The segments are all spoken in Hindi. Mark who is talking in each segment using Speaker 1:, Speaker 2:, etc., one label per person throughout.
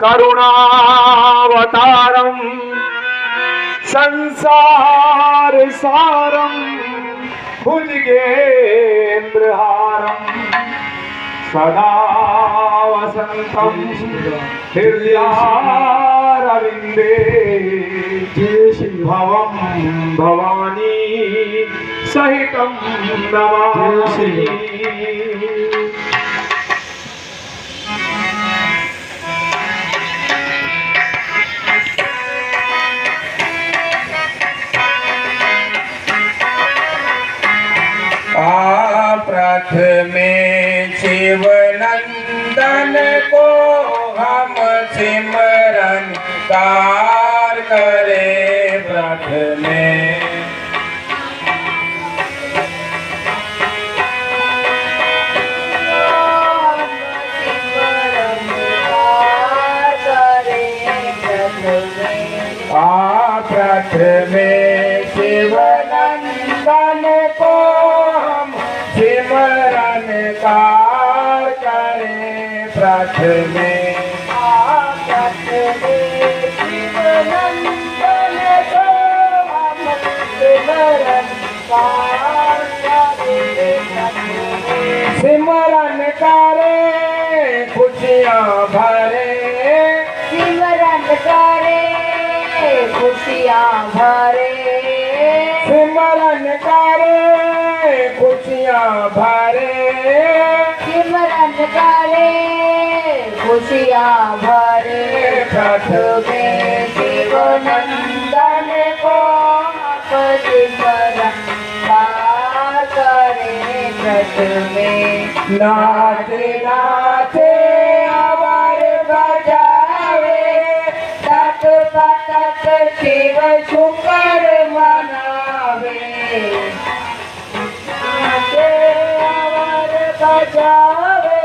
Speaker 1: करुणावतारम संसार सारम भुजगेन्द्रहारम सदा वसंतम हृदयारविंदे भवम भवानी सहितम नमामि।
Speaker 2: प्रथमे शिवनंदन को हम सिमरन कार करे प्रथमे। प्रथमे शिवनंदन को हम सिमरन कार करें प्रथमे। प्रथमे शिवनंदन को हम सिमरन कार करें प्रथमे। सिमरन करे खुशियाँ भरे,
Speaker 3: सिमरन करे खुशियाँ भरे,
Speaker 2: सिमरन करे खुशियाँ भरे,
Speaker 3: सिमरन करे खुशियाँ भरे।
Speaker 2: प्रथमे
Speaker 3: शिवनंदन को आप सिमरन कार करें प्रथमे।
Speaker 2: नाचे नाचे आवाज बजावे, तट पटक शिव शुक्र मनावे। नाचे आवाज बजावे,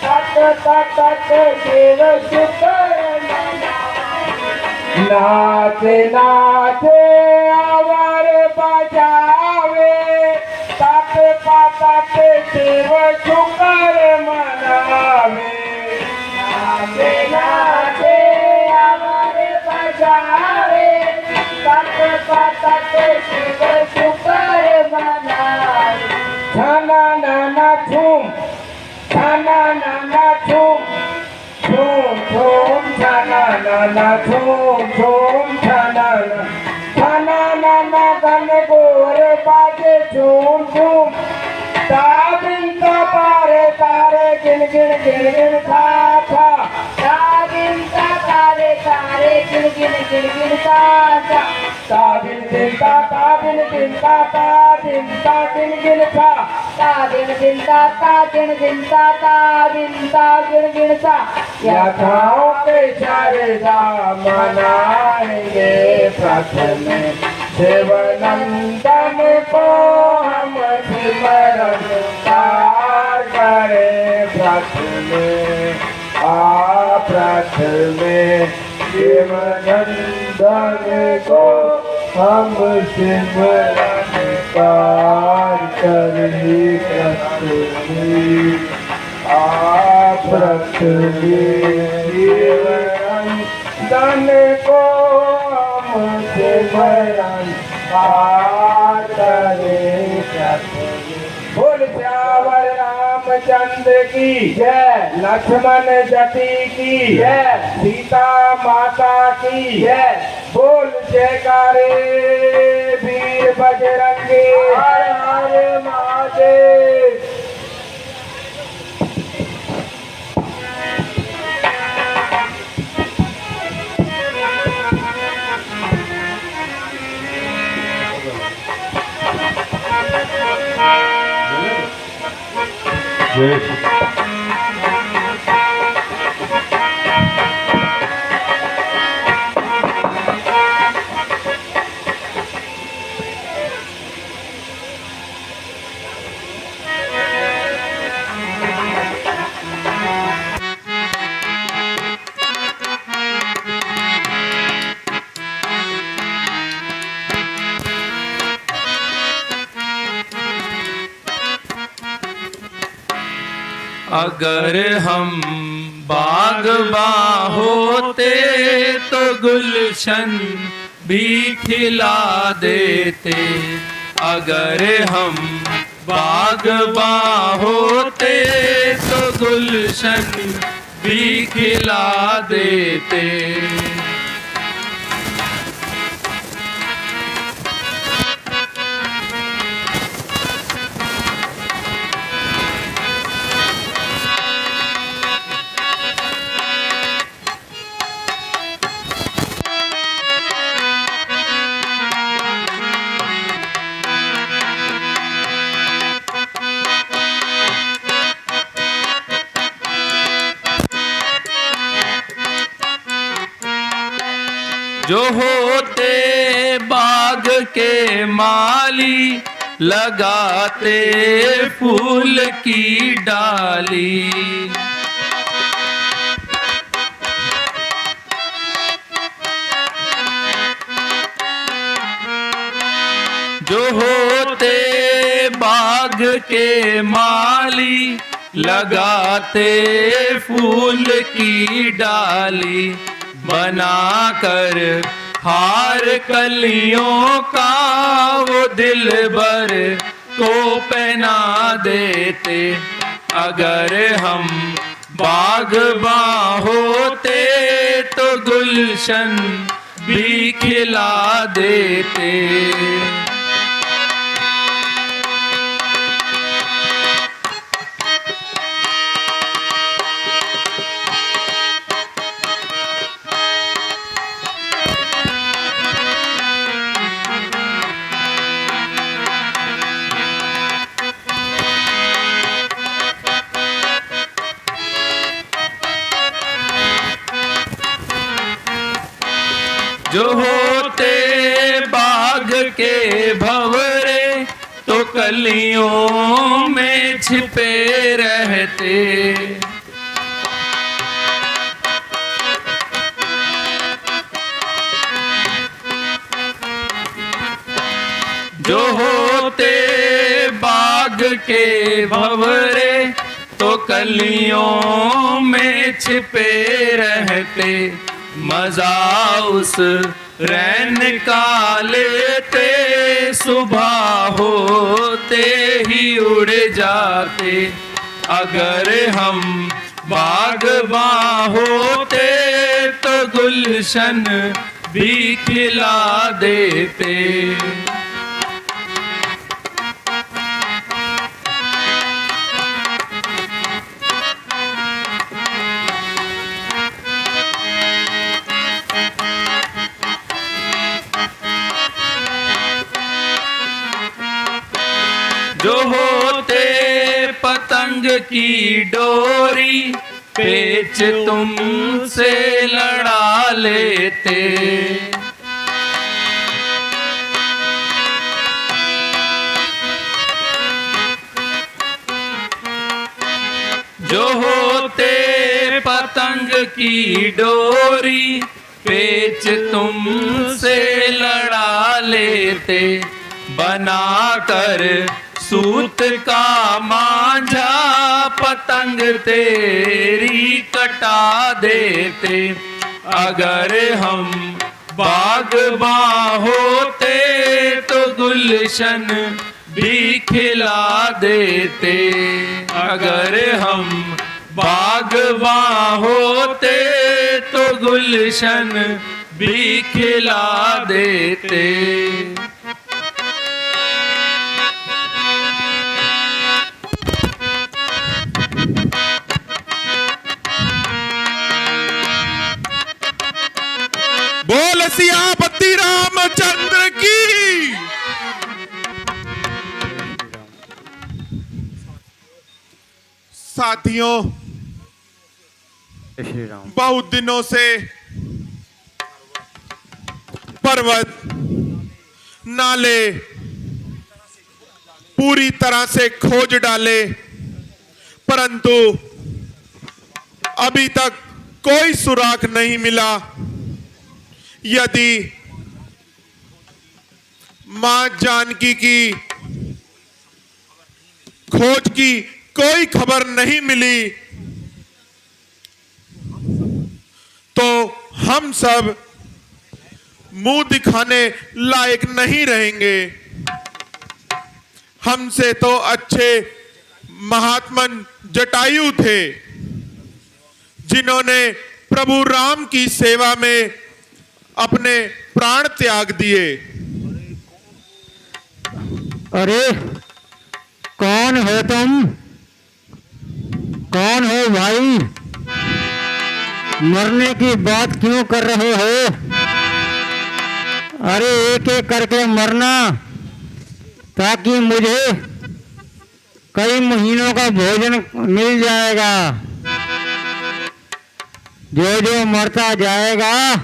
Speaker 2: तट पटक शिव शुक्र मनावे। नाचे नाचे आवाज बजावे, तट पटक शिव शुक्र मनावे। नाचे नाचे आवाज बजावे, तट पटक शिव शुक्र मनावे। छना नाना झूम, छना नाना झूम, झूम झूम छना नाना झूम झूम छना नाना गन गोर बाजे झूम झूम। ताबिन तो पारे तारे गिन गिन गिन गिन था था।
Speaker 3: ताबिन ता तारे तारे गिन गिन गिन गिन ता ता।
Speaker 2: ताबिन दिन ता ताबिन दिन ता ताबिन ता गिन गिन था।
Speaker 3: ताबिन दिन ता ताबिन दिन ता ताबिन ता गिन गिन ता।
Speaker 2: यथाओं के शारदा मनाएंगे प्रथमे। शिवनंदन को हम सिमरन कार करें प्रथमे। प्रथमे शिवनंदन को हम सिमरन कार करें प्रथमे। प्रथमे शिवनंदन को हम सिमरन कार करें प्रथमे। बोल श्यावर रामचंद्र की जय, लक्ष्मण जटी की जय, सीता माता की जय। बोल जयकारे वीर बजरंगी, हर हर महादेव।
Speaker 4: अगर हम बाग़बां होते तो गुलशन भी खिला देते। अगर हम बागबां होते तो गुलशन भी खिला देते। जो होते बाग के माली लगाते फूल की डाली। जो होते बाग के माली लगाते फूल की डाली। बनाकर हार कलियों का वो दिलबर को पहना देते। अगर हम बागबां होते तो गुलशन भी खिला देते। जो होते बाग के भंवरे तो कलियों में छिपे रहते। जो होते बाग के भंवरे तो कलियों में छिपे रहते। मजा उस रैन का लेते सुबह होते ही उड़ जाते। अगर हम बागबां होते तो गुलशन भी खिला देते। जो होते पतंग की डोरी पेच तुमसे लड़ा लेते। जो होते पतंग की डोरी पेच तुमसे लड़ा लेते। बनाकर सूत का मांझा पतंग तेरी कटा देते। अगर हम बागबां होते तो गुलशन भी खिला देते। अगर हम बागबां होते तो गुलशन भी खिला देते।
Speaker 5: बोल सियापति रामचंद्र की। साथियों, बहुत दिनों से पर्वत नाले पूरी तरह से खोज डाले, परंतु अभी तक कोई सुराग नहीं मिला। यदि मां जानकी की खोज की कोई खबर नहीं मिली हम सब मुंह दिखाने लायक नहीं रहेंगे। हमसे तो अच्छे महात्मन जटायु थे, जिन्होंने प्रभु राम की सेवा में अपने प्राण त्याग दिए।
Speaker 2: अरे कौन हो तुम? कौन हो भाई? मरने की बात क्यों कर रहे हो? अरे एक एक करके मरना, ताकि मुझे कई महीनों का भोजन मिल जाएगा। जो जो मरता जाएगा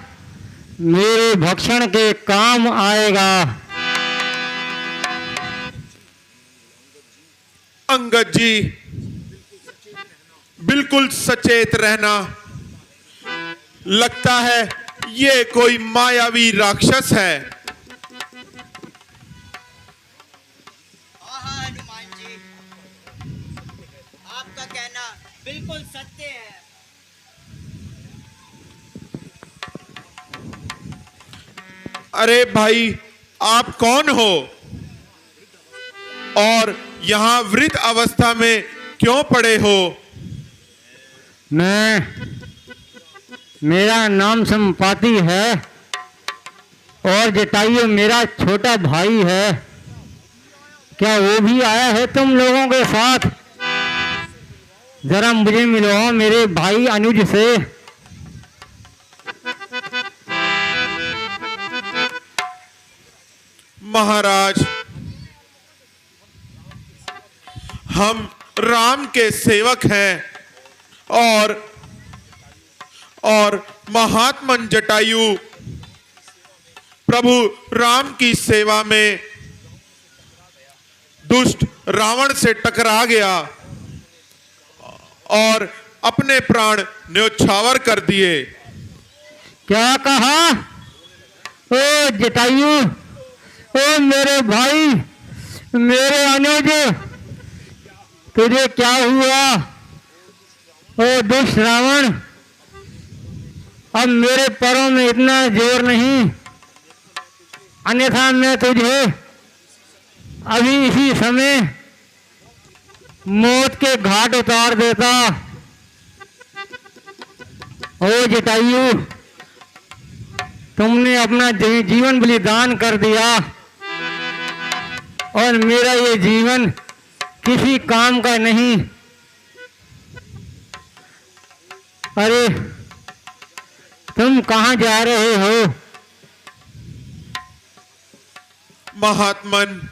Speaker 2: मेरे भक्षण के काम आएगा।
Speaker 5: अंगद जी, बिल्कुल सचेत रहना। लगता है ये कोई मायावी राक्षस है।
Speaker 6: हाँ हनुमान जी, आपका कहना बिल्कुल सत्य है।
Speaker 5: अरे भाई, आप कौन हो और यहां वृद्ध अवस्था में क्यों पड़े हो?
Speaker 2: मेरा नाम संपाति है और जटायु मेरा छोटा भाई है। क्या वो भी आया है तुम लोगों के साथ? जरा मुझे मिलवाओ मेरे भाई अनुज से।
Speaker 5: महाराज, हम राम के सेवक हैं और महात्मन जटायु प्रभु राम की सेवा में दुष्ट रावण से टकरा गया और अपने प्राण न्योछावर कर दिए।
Speaker 2: क्या कहा? ओ जटायु, ओ मेरे भाई, मेरे अनुज, तुझे क्या हुआ? ओ दुष्ट रावण, अब मेरे पैरों में इतना जोर नहीं, अन्यथा मैं तुझे अभी इसी समय मौत के घाट उतार देता। ओ जटायु, तुमने अपना जीवन बलिदान कर दिया और मेरा ये जीवन किसी काम का नहीं। अरे तुम कहाँ जा रहे हो?
Speaker 5: महात्मन,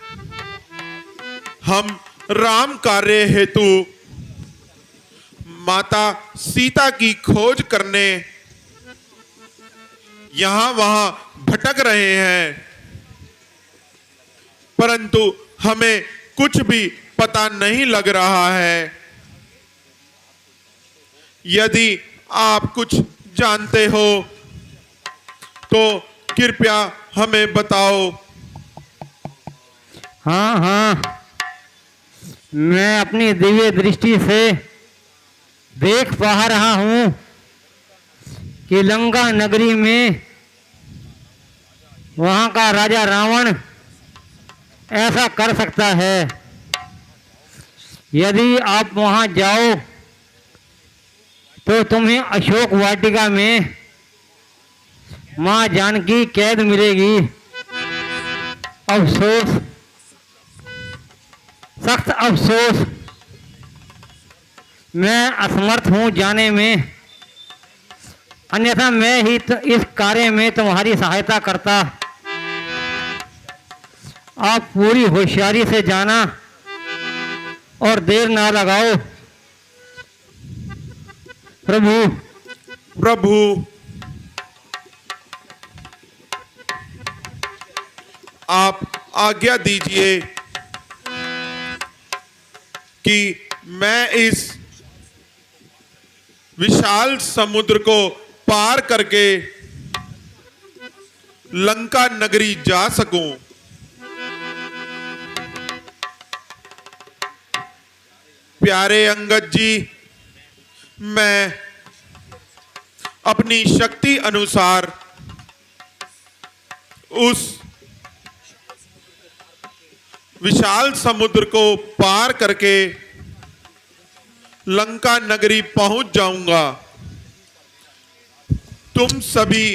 Speaker 5: हम राम कार्य हेतु माता सीता की खोज करने यहां वहां भटक रहे हैं, परंतु हमें कुछ भी पता नहीं लग रहा है। यदि आप कुछ जानते हो तो कृपया हमें बताओ।
Speaker 2: हाँ हाँ, मैं अपनी दिव्य दृष्टि से देख पा रहा हूँ कि लंका नगरी में वहाँ का राजा रावण ऐसा कर सकता है। यदि आप वहाँ जाओ तो तुम्हें अशोक वाटिका में माँ जानकी कैद मिलेगी। अफसोस, सख्त अफसोस, मैं असमर्थ हूँ जाने में, अन्यथा मैं ही इस कार्य में तुम्हारी सहायता करता। आप पूरी होशियारी से जाना और देर ना लगाओ।
Speaker 5: प्रभु, आप आज्ञा दीजिए कि मैं इस विशाल समुद्र को पार करके लंका नगरी जा सकूं। प्यारे अंगद जी, मैं अपनी शक्ति अनुसार उस विशाल समुद्र को पार करके लंका नगरी पहुंच जाऊंगा। तुम सभी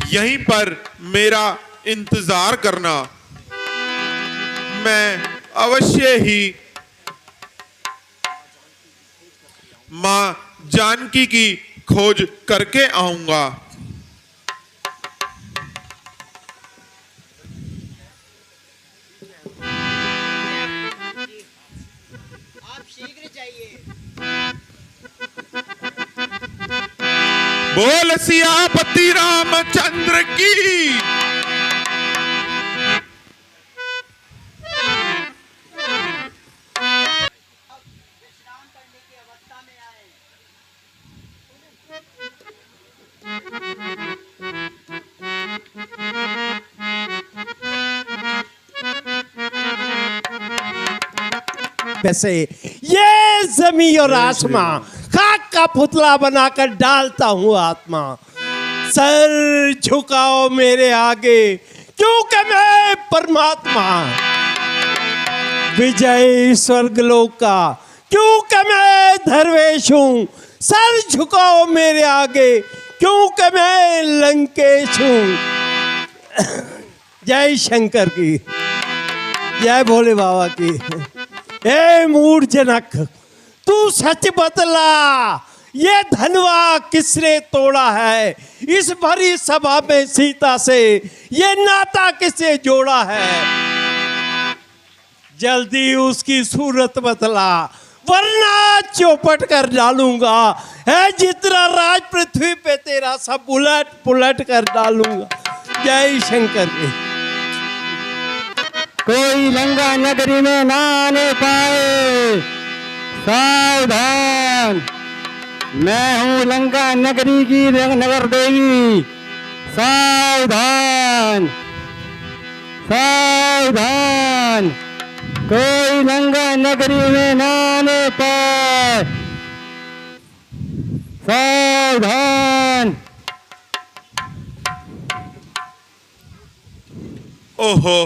Speaker 5: यहीं पर मेरा इंतजार करना। मैं अवश्य ही मां जानकी की खोज करके आऊंगा।
Speaker 6: आप शीघ्र जाइए।
Speaker 5: बोल सियापति रामचंद्र की।
Speaker 6: विश्राम करने की अवस्था में आए।
Speaker 7: वैसे ये जमी और आसमां खाक का पुतला बनाकर डालता हूँ आत्मा। सर झुकाओ मेरे आगे क्योंकि मैं परमात्मा। विजय स्वर्गलोक का क्योंकि मैं धर्वेश हूँ। सर झुकाओ मेरे आगे क्योंकि मैं लंकेश हूँ। जय शंकर की, जय भोले बाबा की। ए मूर्खजनक, तू सच बतला, ये धनवा किसने तोड़ा है? इस भरी सभा में सीता से ये नाता किसने जोड़ा है? जल्दी उसकी सूरत बतला वरना चौपट कर डालूंगा। है जितना राज पृथ्वी पे तेरा सब उलट पुलट कर डालूंगा। जय शंकर की।
Speaker 2: कोई लंका नगरी में ना आने पाए, सावधान। मैं हूँ लंका नगरी की नगर देवी। सावधान सावधान, कोई लंका नगरी में ना आने पाए। सावधान।
Speaker 5: ओहो,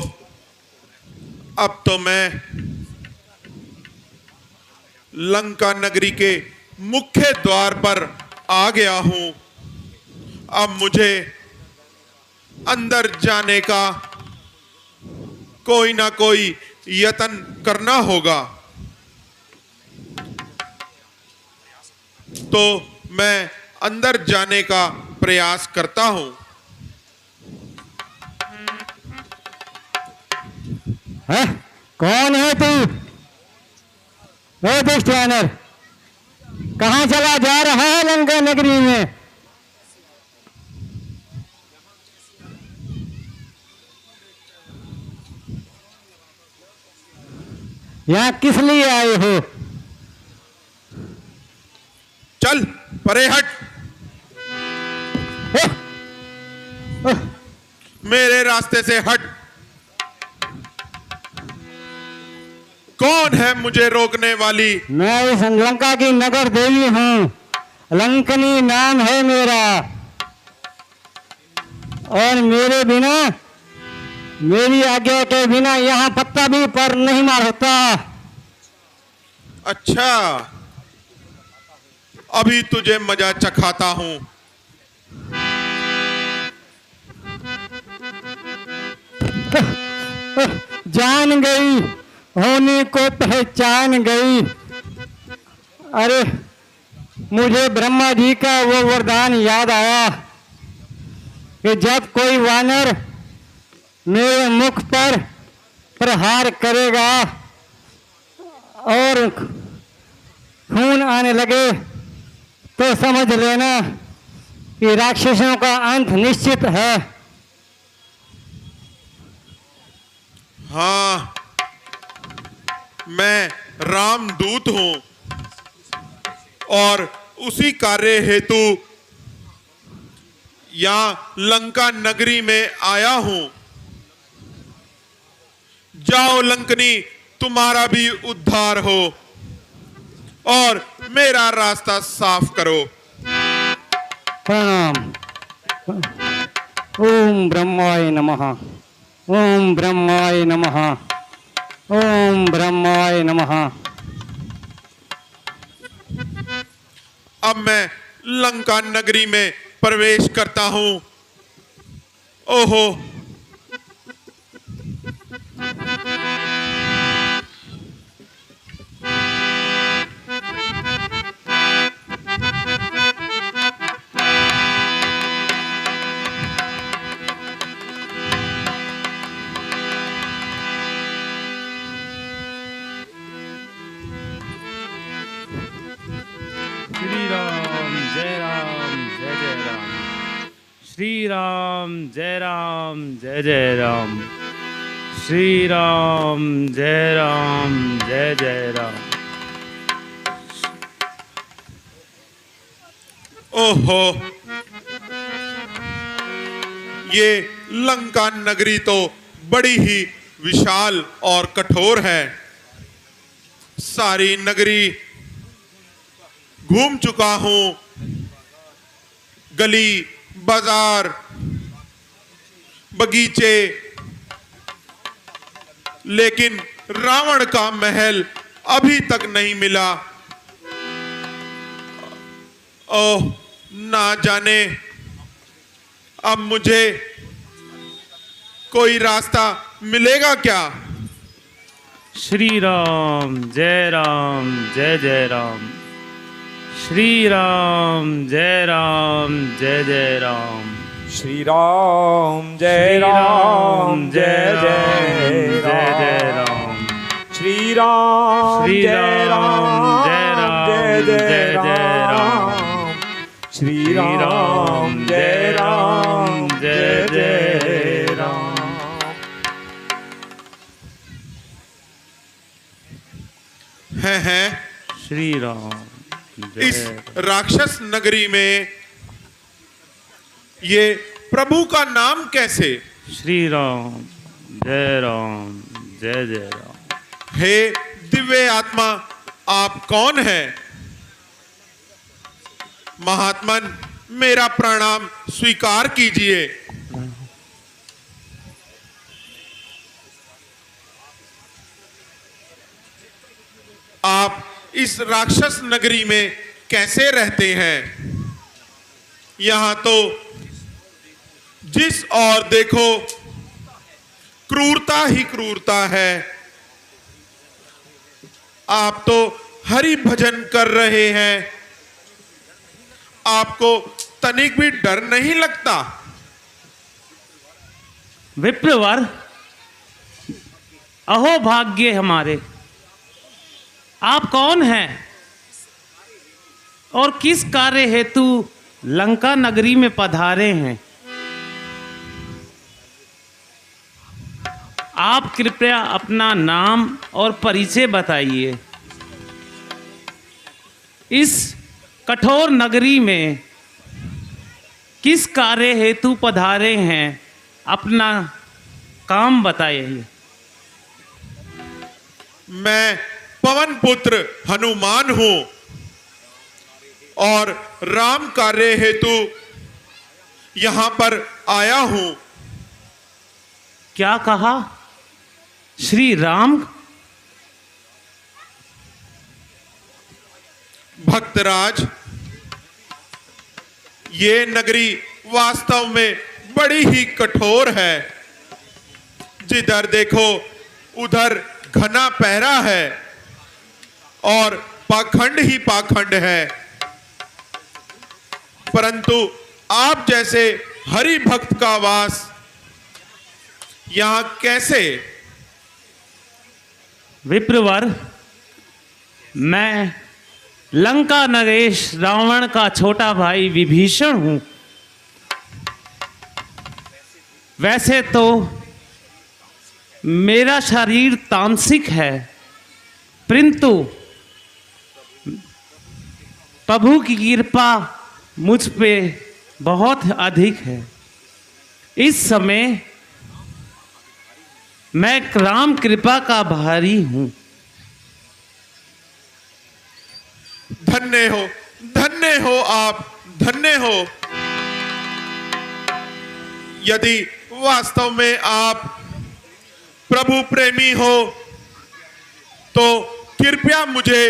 Speaker 5: अब तो मैं लंका नगरी के मुख्य द्वार पर आ गया हूं। अब मुझे अंदर जाने का कोई ना कोई यत्न करना होगा। तो मैं अंदर जाने का प्रयास करता हूं।
Speaker 2: है? कौन है तू? दुष्ट वानर, कहां चला जा रहा है लंका नगरी में? यहाँ किस लिए आए हो?
Speaker 5: चल परे हट। मेरे रास्ते से हट। कौन है मुझे रोकने वाली?
Speaker 2: मैं इस लंका की नगर देवी हूँ। लंकनी नाम है मेरा। और मेरे बिना, मेरी आज्ञा के बिना यहाँ पत्ता भी पर नहीं मारता।
Speaker 5: अच्छा, अभी तुझे मजा चखाता हूं।
Speaker 2: जान गई, होने को पहचान गई। अरे मुझे ब्रह्मा जी का वो वरदान याद आया कि जब कोई वानर मेरे मुख पर प्रहार करेगा और खून आने लगे तो समझ लेना कि राक्षसों का अंत निश्चित है।
Speaker 5: हाँ, मैं रामदूत हूं और उसी कार्य हेतु यहां लंका नगरी में आया हूं। जाओ लंकनी, तुम्हारा भी उद्धार हो और मेरा रास्ता साफ करो।
Speaker 2: प्रणाम। ओम ब्रह्माय नमः। ओम ब्रह्माय नमः। ओम ब्रह्माय नमः।
Speaker 5: अब मैं लंका नगरी में प्रवेश करता हूं। ओहो,
Speaker 4: श्री राम जय राम जय जय राम। श्री राम जय राम जय जय राम। श्री राम जय राम जय जय राम।
Speaker 5: ओहो, ये लंका नगरी तो बड़ी ही विशाल और कठोर है। सारी नगरी घूम चुका हूं, गली बाजार बगीचे, लेकिन रावण का महल अभी तक नहीं मिला। ओह, ना जाने अब मुझे कोई रास्ता मिलेगा क्या?
Speaker 4: श्री राम जय जय राम। श्री राम जय जय राम।
Speaker 1: श्री राम जय राम जय जय
Speaker 4: जय
Speaker 1: राम।
Speaker 4: राम।
Speaker 1: श्री राम जय राम जय जय राम। श्री राम जय राम जय जय राम।
Speaker 5: हैं
Speaker 4: श्री राम
Speaker 5: इस राक्षस नगरी में ये प्रभु का नाम कैसे?
Speaker 4: श्री राम जय जय राम।
Speaker 5: हे दिव्य आत्मा, आप कौन हैं? महात्मन, मेरा प्रणाम स्वीकार कीजिए। आप इस राक्षस नगरी में कैसे रहते हैं? यहां तो जिस ओर देखो क्रूरता ही क्रूरता है। आप तो हरि भजन कर रहे हैं, आपको तनिक भी डर नहीं लगता?
Speaker 4: विप्रवर, अहो भाग्य हमारे, आप कौन हैं और किस कार्य हेतु लंका नगरी में पधारे हैं? आप कृपया अपना नाम और परिचय बताइए। इस कठोर नगरी में किस कार्य हेतु पधारे हैं, अपना काम बताइए।
Speaker 5: मैं पवन पुत्र हनुमान हूं और राम कार्य हेतु यहां पर आया हूं।
Speaker 4: क्या कहा? श्री राम?
Speaker 5: भक्तराज, ये नगरी वास्तव में बड़ी ही कठोर है। जिधर देखो उधर घना पहरा है और पाखंड ही पाखंड है। परंतु आप जैसे हरि भक्त का वास यहां कैसे?
Speaker 4: विप्रवर, मैं लंका नरेश रावण का छोटा भाई विभीषण हूं। वैसे तो मेरा शरीर तामसिक है, परंतु प्रभु की कृपा मुझ पे बहुत अधिक है। इस समय मैं राम कृपा का भारी हूं।
Speaker 5: धन्य हो आप धन्य हो। यदि वास्तव में आप प्रभु प्रेमी हो तो कृपया मुझे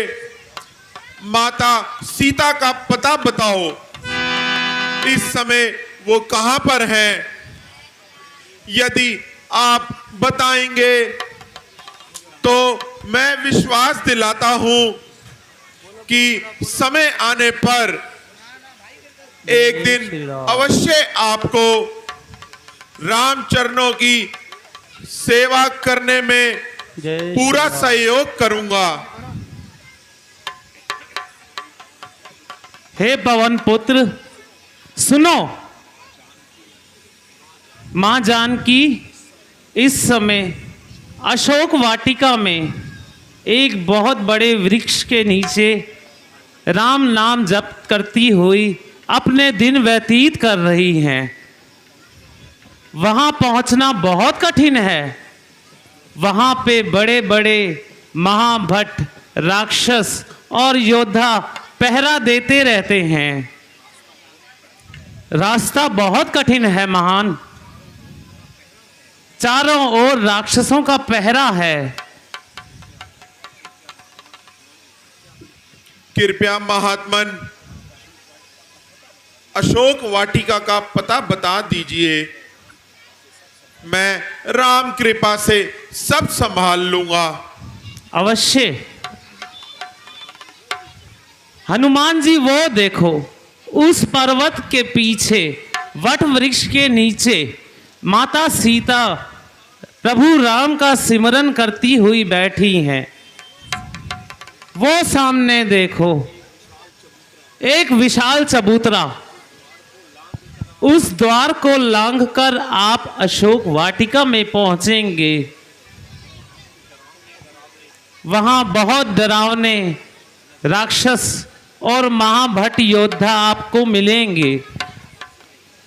Speaker 5: माता सीता का पता बताओ। इस समय वो कहां पर हैं? यदि आप बताएंगे तो मैं विश्वास दिलाता हूं कि समय आने पर एक दिन अवश्य आपको राम चरणों की सेवा करने में पूरा सहयोग करूंगा।
Speaker 4: हे पवन पुत्र, सुनो। मां जानकी इस समय अशोक वाटिका में एक बहुत बड़े वृक्ष के नीचे राम नाम जप करती हुई अपने दिन व्यतीत कर रही हैं। वहां पहुंचना बहुत कठिन है। वहां पे बड़े बड़े महाभट्ट, राक्षस और योद्धा पहरा देते रहते हैं। रास्ता बहुत कठिन है महान। चारों ओर राक्षसों का पहरा है।
Speaker 5: कृपया महात्मन अशोक वाटिका का पता बता दीजिए। मैं राम कृपा से सब संभाल लूंगा।
Speaker 4: अवश्य। हनुमान जी वो देखो, उस पर्वत के पीछे वट वृक्ष के नीचे माता सीता प्रभु राम का सिमरन करती हुई बैठी हैं। वो सामने देखो, एक विशाल चबूतरा। उस द्वार को लांघकर आप अशोक वाटिका में पहुंचेंगे। वहां बहुत डरावने राक्षस और महाभट्ट योद्धा आपको मिलेंगे।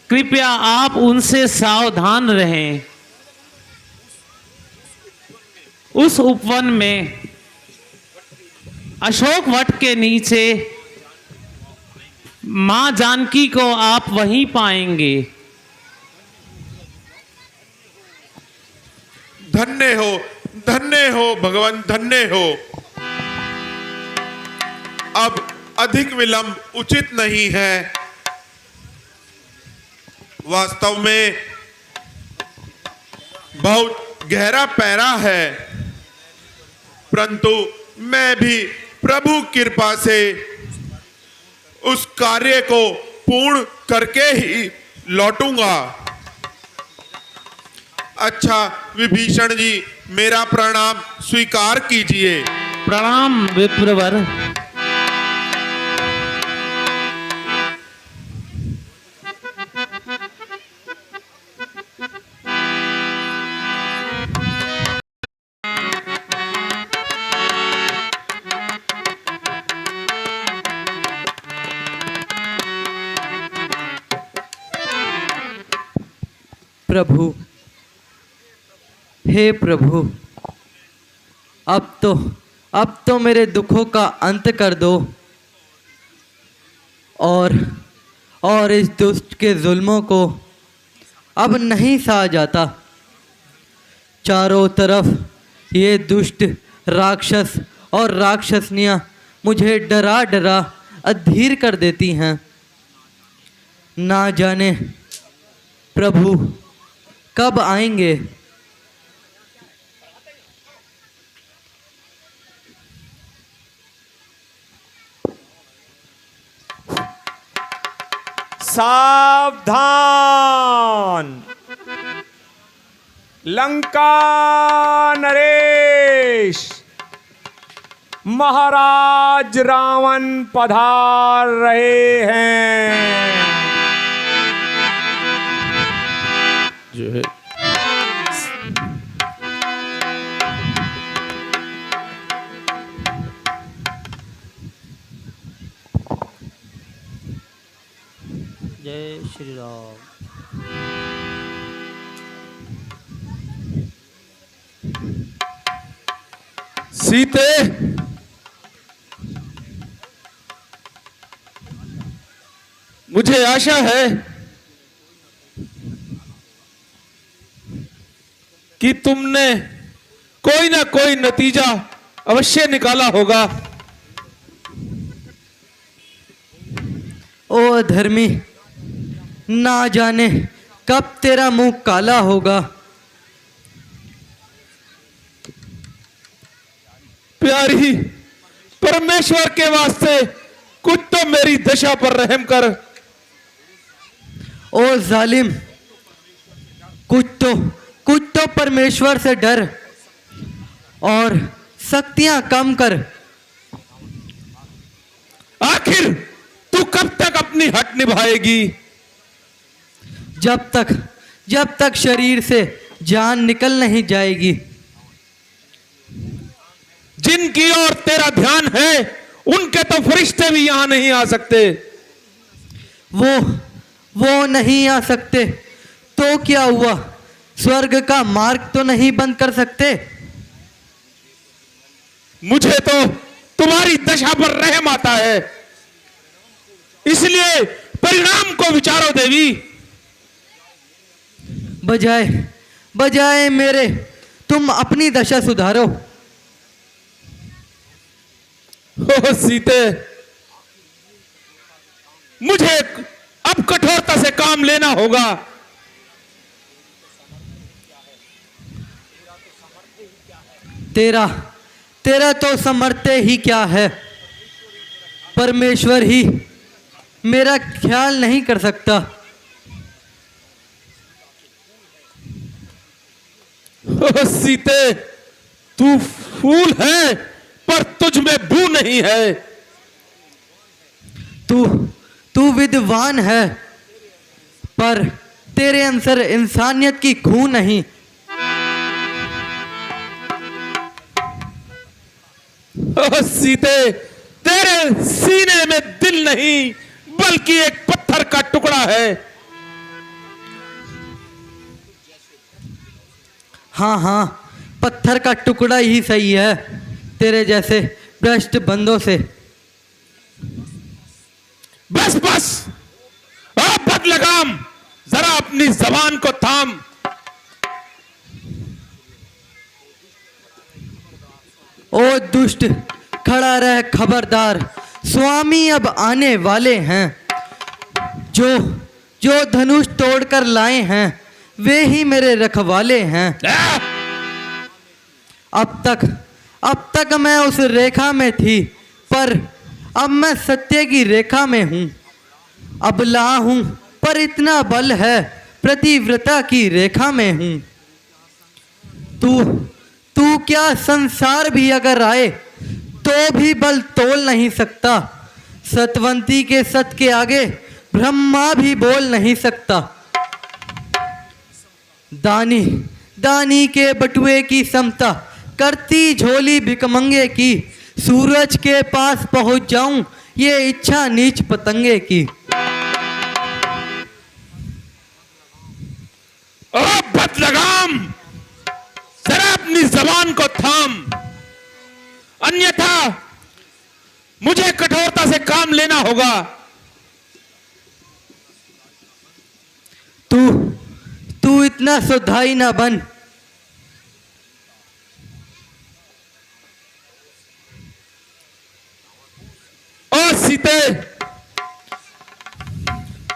Speaker 4: कृपया आप उनसे सावधान रहें। उस उपवन में अशोक वट के नीचे मां जानकी को आप वहीं पाएंगे।
Speaker 5: धन्य हो भगवान, धन्य हो। अब अधिक विलंब उचित नहीं है। वास्तव में बहुत गहरा पैरा है, परंतु मैं भी प्रभु कृपा से उस कार्य को पूर्ण करके ही लौटूंगा। अच्छा विभीषण जी, मेरा प्रणाम स्वीकार कीजिए।
Speaker 4: प्रणाम विप्रवर।
Speaker 8: प्रभु, हे प्रभु, अब तो मेरे दुखों का अंत कर दो और इस दुष्ट के जुल्मों को अब नहीं सहा जाता। चारों तरफ ये दुष्ट राक्षस और राक्षसनियाँ मुझे डरा डरा अधीर कर देती हैं। ना जाने प्रभु कब आएंगे।
Speaker 1: सावधान, लंका नरेश, महाराज रावण पधार रहे हैं।
Speaker 4: जय
Speaker 8: जय श्री राम।
Speaker 7: सीते,
Speaker 9: मुझे आशा है कि तुमने कोई ना कोई नतीजा अवश्य निकाला होगा।
Speaker 8: ओ धर्मी, ना जाने कब तेरा मुंह काला होगा।
Speaker 9: प्यारी, परमेश्वर के वास्ते कुछ तो मेरी दशा पर रहम कर।
Speaker 8: ओ जालिम, कुछ तो परमेश्वर से डर और शक्तियां कम कर।
Speaker 9: आखिर तू कब तक अपनी हट निभाएगी?
Speaker 8: जब तक शरीर से जान निकल नहीं जाएगी।
Speaker 9: जिनकी ओर तेरा ध्यान है उनके तो फरिश्ते भी यहां नहीं आ सकते।
Speaker 8: वो नहीं आ सकते तो क्या हुआ? स्वर्ग का मार्ग तो नहीं बंद कर सकते।
Speaker 9: मुझे तो तुम्हारी दशा पर रहम आता है, इसलिए परिणाम को विचारो देवी।
Speaker 8: बजाय मेरे तुम अपनी दशा सुधारो।
Speaker 9: ओ सीते, मुझे अब कठोरता से काम लेना होगा।
Speaker 8: तेरा तो समर्थ्य ही क्या है। परमेश्वर ही मेरा ख्याल नहीं कर सकता।
Speaker 9: ओ सीते, तू फूल है पर तुझ में बू नहीं है।
Speaker 8: तू विद्वान है पर तेरे अंदर इंसानियत की खू नहीं।
Speaker 9: ओ सीते, तेरे सीने में दिल नहीं बल्कि एक पत्थर का टुकड़ा है।
Speaker 8: हाँ, पत्थर का टुकड़ा ही सही है तेरे जैसे भ्रष्ट बंदों से।
Speaker 9: बस अब बदलगाम, जरा अपनी जबान को थाम।
Speaker 8: ओ दुष्ट, खड़ा रह खबरदार। स्वामी अब आने वाले हैं। जो धनुष तोड़कर लाए हैं वे ही मेरे रखवाले हैं। अब तक मैं उस रेखा में थी पर अब मैं सत्य की रेखा में हूं। अबला हूं पर इतना बल है, प्रतिव्रता की रेखा में हूं। तू क्या संसार भी अगर आए तो भी बल तोल नहीं सकता। सतवंती के सत के आगे ब्रह्मा भी बोल नहीं सकता। दानी के बटुए की समता करती झोली भिकमंगे की। सूरज के पास पहुंच जाऊं ये इच्छा नीच पतंगे की।
Speaker 9: ओ बदलगाम, जरा अपनी जबान को थाम, अन्यथा मुझे कठोरता से काम लेना होगा।
Speaker 8: तू इतना सुधाई ना बन।
Speaker 9: ओ सीते,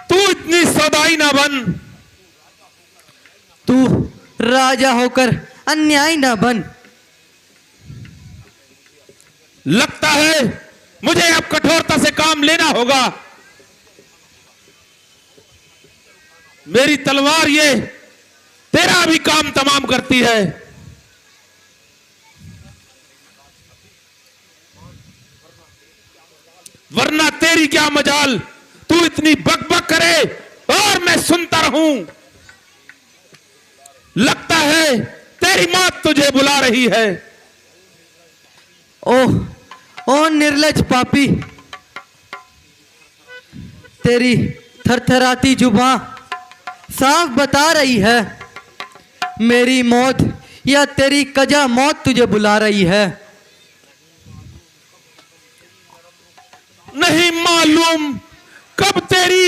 Speaker 9: तू इतनी सौदाई ना बन।
Speaker 8: तू राजा होकर अन्याय ना बन।
Speaker 9: लगता है मुझे अब कठोरता से काम लेना होगा। मेरी तलवार ये तेरा भी काम तमाम करती है। वरना तेरी क्या मजाल, तू इतनी बकबक करे और मैं सुनता रहूं। लगता है तेरी मौत तुझे बुला रही है।
Speaker 8: ओ निर्लज पापी, तेरी थरथराती जुबां साफ बता रही है मेरी मौत या तेरी कजा मौत तुझे बुला रही है।
Speaker 9: नहीं मालूम कब तेरी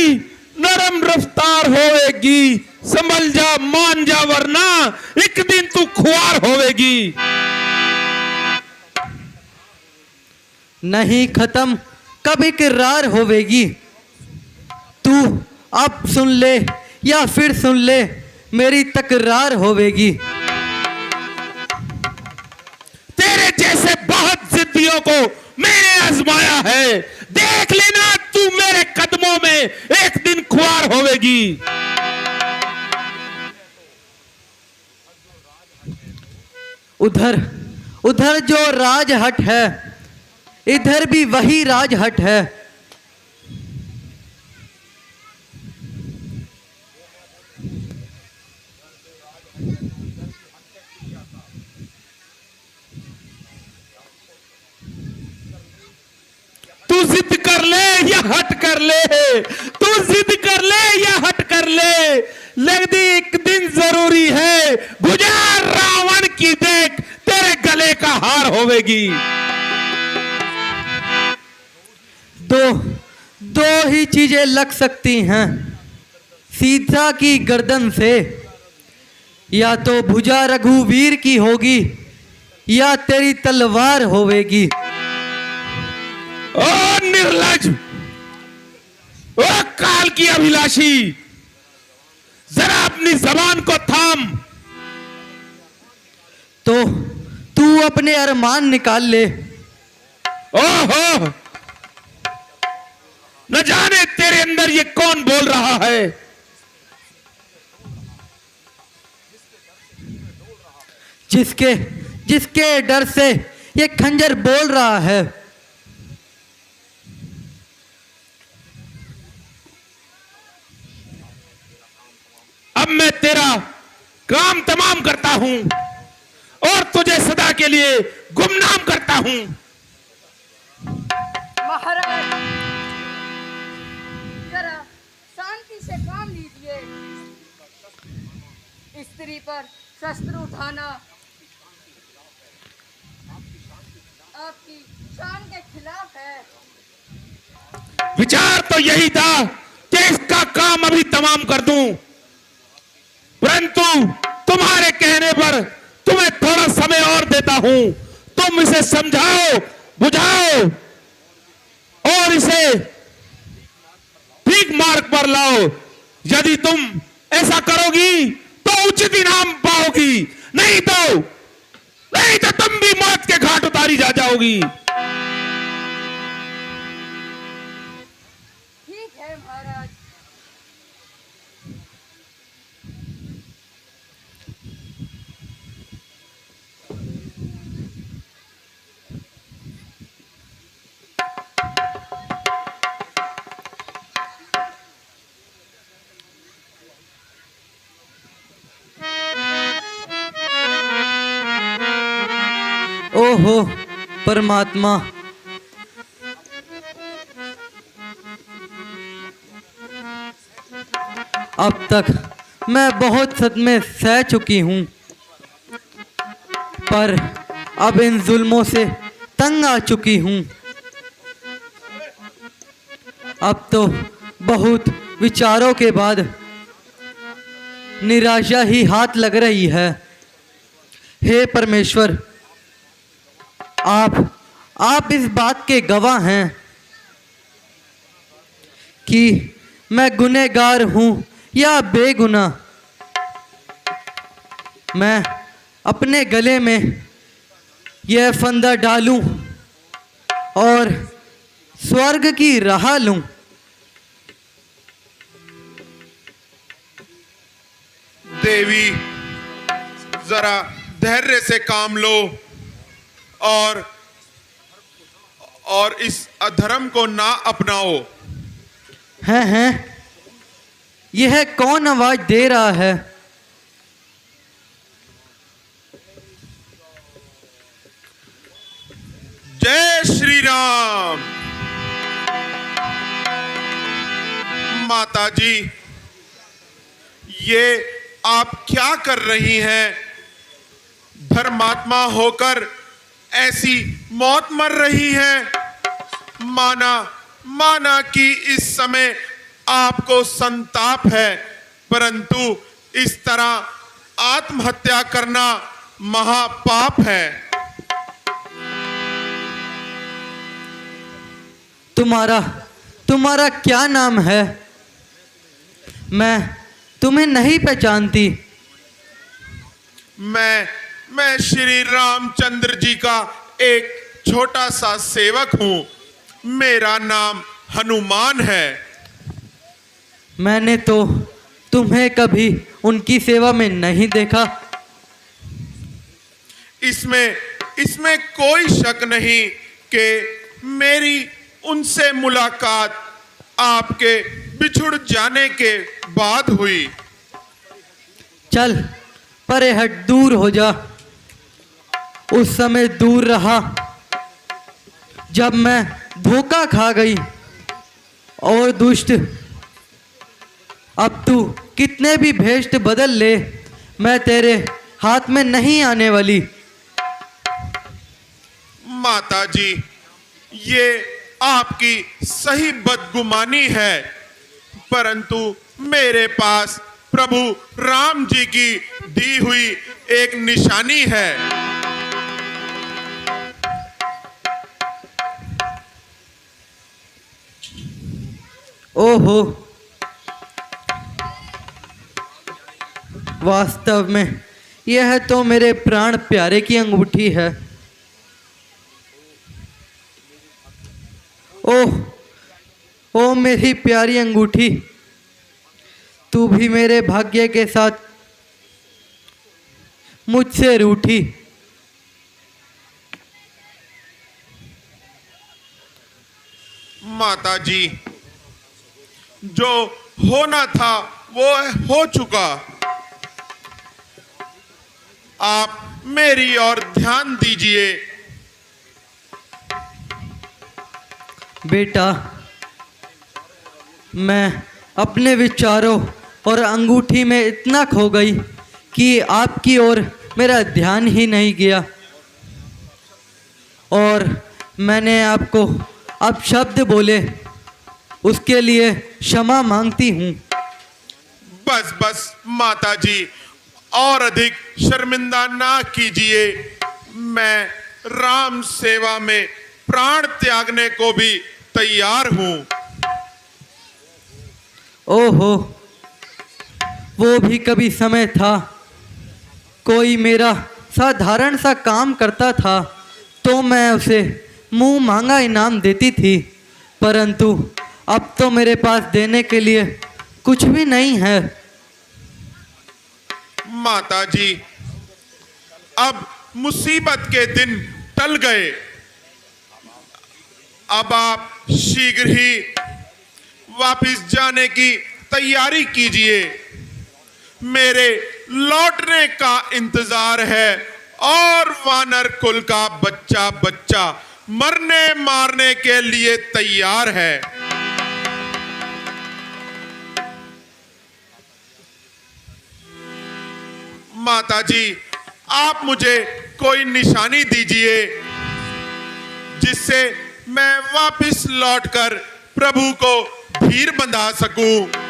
Speaker 9: नरम रफ्तार होवेगी। संभल जा, मान जा, वरना एक दिन तू खुआर होवेगी।
Speaker 8: नहीं खत्म कब इकरार होवेगी। तू अब सुन ले या फिर सुन ले, मेरी तकरार होवेगी।
Speaker 9: तेरे जैसे बहुत जिद्दियों को मैंने आजमाया है। देख लेना तू मेरे कदमों में एक दिन खुआर होवेगी।
Speaker 8: उधर उधर जो राजहट है, इधर भी वही राजहट है।
Speaker 9: तू जिद कर ले या हट कर ले, तू जिद कर ले या हट कर ले, लगती एक दिन जरूरी है। गुजार रावण की देख, तेरे गले का हार होवेगी।
Speaker 8: दो ही चीजें लग सकती हैं सीता की गर्दन से, या तो भुजा रघुवीर की होगी या तेरी तलवार होवेगी।
Speaker 9: ओ निर्लज, ओ काल की अभिलाषी, जरा अपनी जबान को थाम।
Speaker 8: तो तू अपने अरमान निकाल ले।
Speaker 9: ओहो, न जाने तेरे अंदर ये कौन बोल रहा है।
Speaker 8: जिसके डर से ये खंजर बोल रहा है।
Speaker 9: अब मैं तेरा काम तमाम करता हूं और तुझे सदा के लिए गुमनाम करता हूं।
Speaker 6: महाराज जरा शांति से काम लीजिए। स्त्री पर शस्त्र उठाना आपकी शान के खिलाफ है।
Speaker 9: विचार तो यही था कि इसका काम अभी तमाम कर दूं, परंतु तुम्हारे कहने पर तुम्हें थोड़ा समय और देता हूं। तुम इसे समझाओ, बुझाओ और इसे ठीक मार्ग पर लाओ। यदि तुम ऐसा करोगी तो उचित इनाम पाओगी, नहीं तो तुम भी मौत के घाट उतारी जा जाओगी।
Speaker 6: ठीक है महाराज।
Speaker 8: ओहो परमात्मा, अब तक मैं बहुत सदमे सह चुकी हूँ, पर अब इन जुल्मों से तंग आ चुकी हूँ। अब तो बहुत विचारों के बाद निराशा ही हाथ लग रही है। हे परमेश्वर, आप इस बात के गवाह हैं कि मैं गुनहगार हूँ या बेगुनाह। मैं अपने गले में यह फंदा डालूं और स्वर्ग की राह लूं।
Speaker 5: देवी, जरा धैर्य से काम लो और इस अधर्म को ना अपनाओ।
Speaker 8: हैं यह कौन आवाज दे रहा है?
Speaker 5: जय श्री राम। माता जी, ये आप क्या कर रही हैं? धर्मात्मा होकर ऐसी मौत मर रही है। माना कि इस समय आपको संताप है, परंतु इस तरह आत्महत्या करना महापाप है।
Speaker 8: तुम्हारा क्या नाम है? मैं तुम्हें नहीं पहचानती।
Speaker 5: मैं श्री रामचंद्र जी का एक छोटा सा सेवक हूं। मेरा नाम हनुमान है।
Speaker 8: मैंने तो तुम्हें कभी उनकी सेवा में नहीं देखा।
Speaker 5: इसमें कोई शक नहीं कि मेरी उनसे मुलाकात आपके बिछुड़ जाने के बाद हुई।
Speaker 8: चल परे हट, दूर हो जा। उस समय दूर रहा जब मैं धोखा खा गई और दुष्ट। अब तू कितने भी भेष बदल ले, मैं तेरे हाथ में नहीं आने वाली।
Speaker 5: माता जी, ये आपकी सही बदगुमानी है, परंतु मेरे पास प्रभु राम जी की दी हुई एक निशानी है।
Speaker 8: ओहो, वास्तव में यह तो मेरे प्राण प्यारे की अंगूठी है। ओह मेरी प्यारी अंगूठी, तू भी मेरे भाग्य के साथ मुझसे रूठी।
Speaker 5: माता जी, जो होना था वो हो चुका। आप मेरी ओर ध्यान दीजिए।
Speaker 8: बेटा, मैं अपने विचारों और अंगूठी में इतना खो गई कि आपकी ओर मेरा ध्यान ही नहीं गया, और मैंने आपको अपशब्द बोले, उसके लिए क्षमा मांगती हूँ।
Speaker 5: बस माता जी, और अधिक शर्मिंदा ना कीजिए। मैं राम सेवा में प्राण त्यागने को भी तैयार हूं।
Speaker 8: ओहो, वो भी कभी समय था, कोई मेरा साधारण सा काम करता था तो मैं उसे मुंह मांगा इनाम देती थी, परंतु अब तो मेरे पास देने के लिए कुछ भी नहीं है।
Speaker 5: माता जी, अब मुसीबत के दिन टल गए। अब आप शीघ्र ही वापस जाने की तैयारी कीजिए। मेरे लौटने का इंतजार है, और वानर कुल का बच्चा बच्चा मरने मारने के लिए तैयार है। माता जी, आप मुझे कोई निशानी दीजिए जिससे मैं वापस लौटकर प्रभु को धीर बंधा सकूं।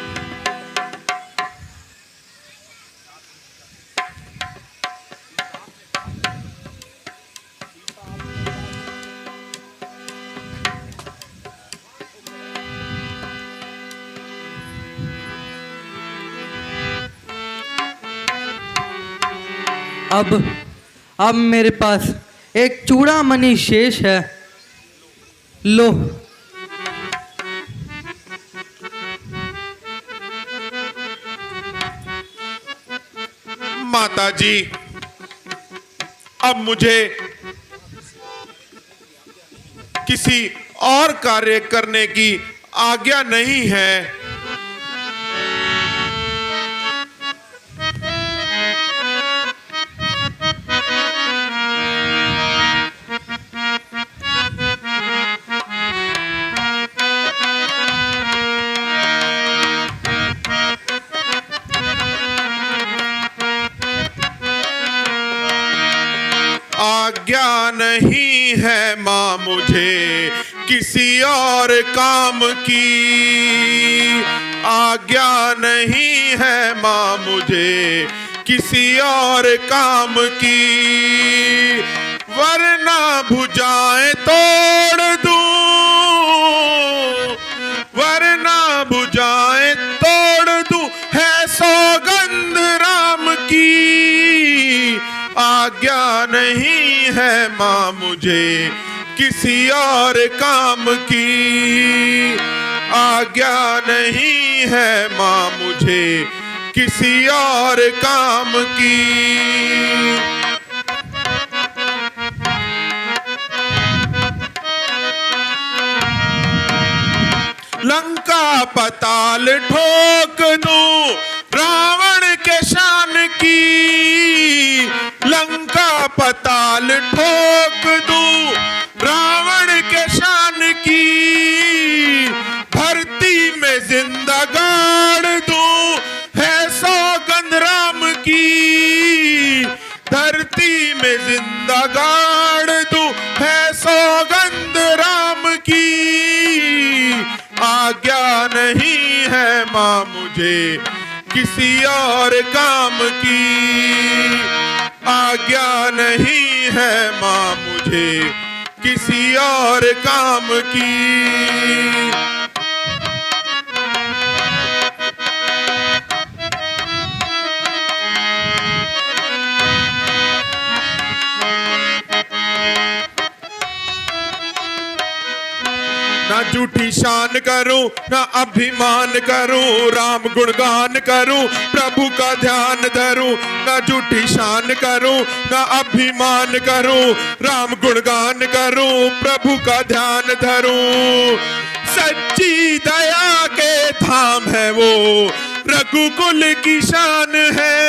Speaker 8: अब मेरे पास एक चूड़ामणि शेष है। लो,
Speaker 5: माता जी, अब मुझे किसी और कार्य करने की आज्ञा नहीं है। आज्ञा नहीं है मां मुझे किसी और काम की, आज्ञा नहीं है माँ मुझे किसी और काम की, वरना भुजाएं तोड़ दूं, वरना भुजाएं तोड़ दूं, है सौगंध राम की। आज्ञा नहीं है माँ मुझे किसी और काम की, आज्ञा नहीं है माँ मुझे किसी और काम की। लंका पताल ठोक दूं रावण के शान की, लंका पताल ठोक दूं रावण के शान की, धरती में जिंदा गाड़ दूं, है सौगंध राम की, धरती में जिंदा गाड़ दूं, है सौगंध राम की। आज्ञा नहीं है माँ मुझे किसी और काम की, आज्ञा नहीं है माँ मुझे किसी और काम की। ना झूठी शान करूं ना अभिमान करूं, राम गुणगान करूं प्रभु का ध्यान धरूं। ना झूठी शान करूं ना अभिमान करूं, राम गुणगान करूं प्रभु का ध्यान धरूं। सच्ची दया के धाम है वो, रघुकुल की शान है,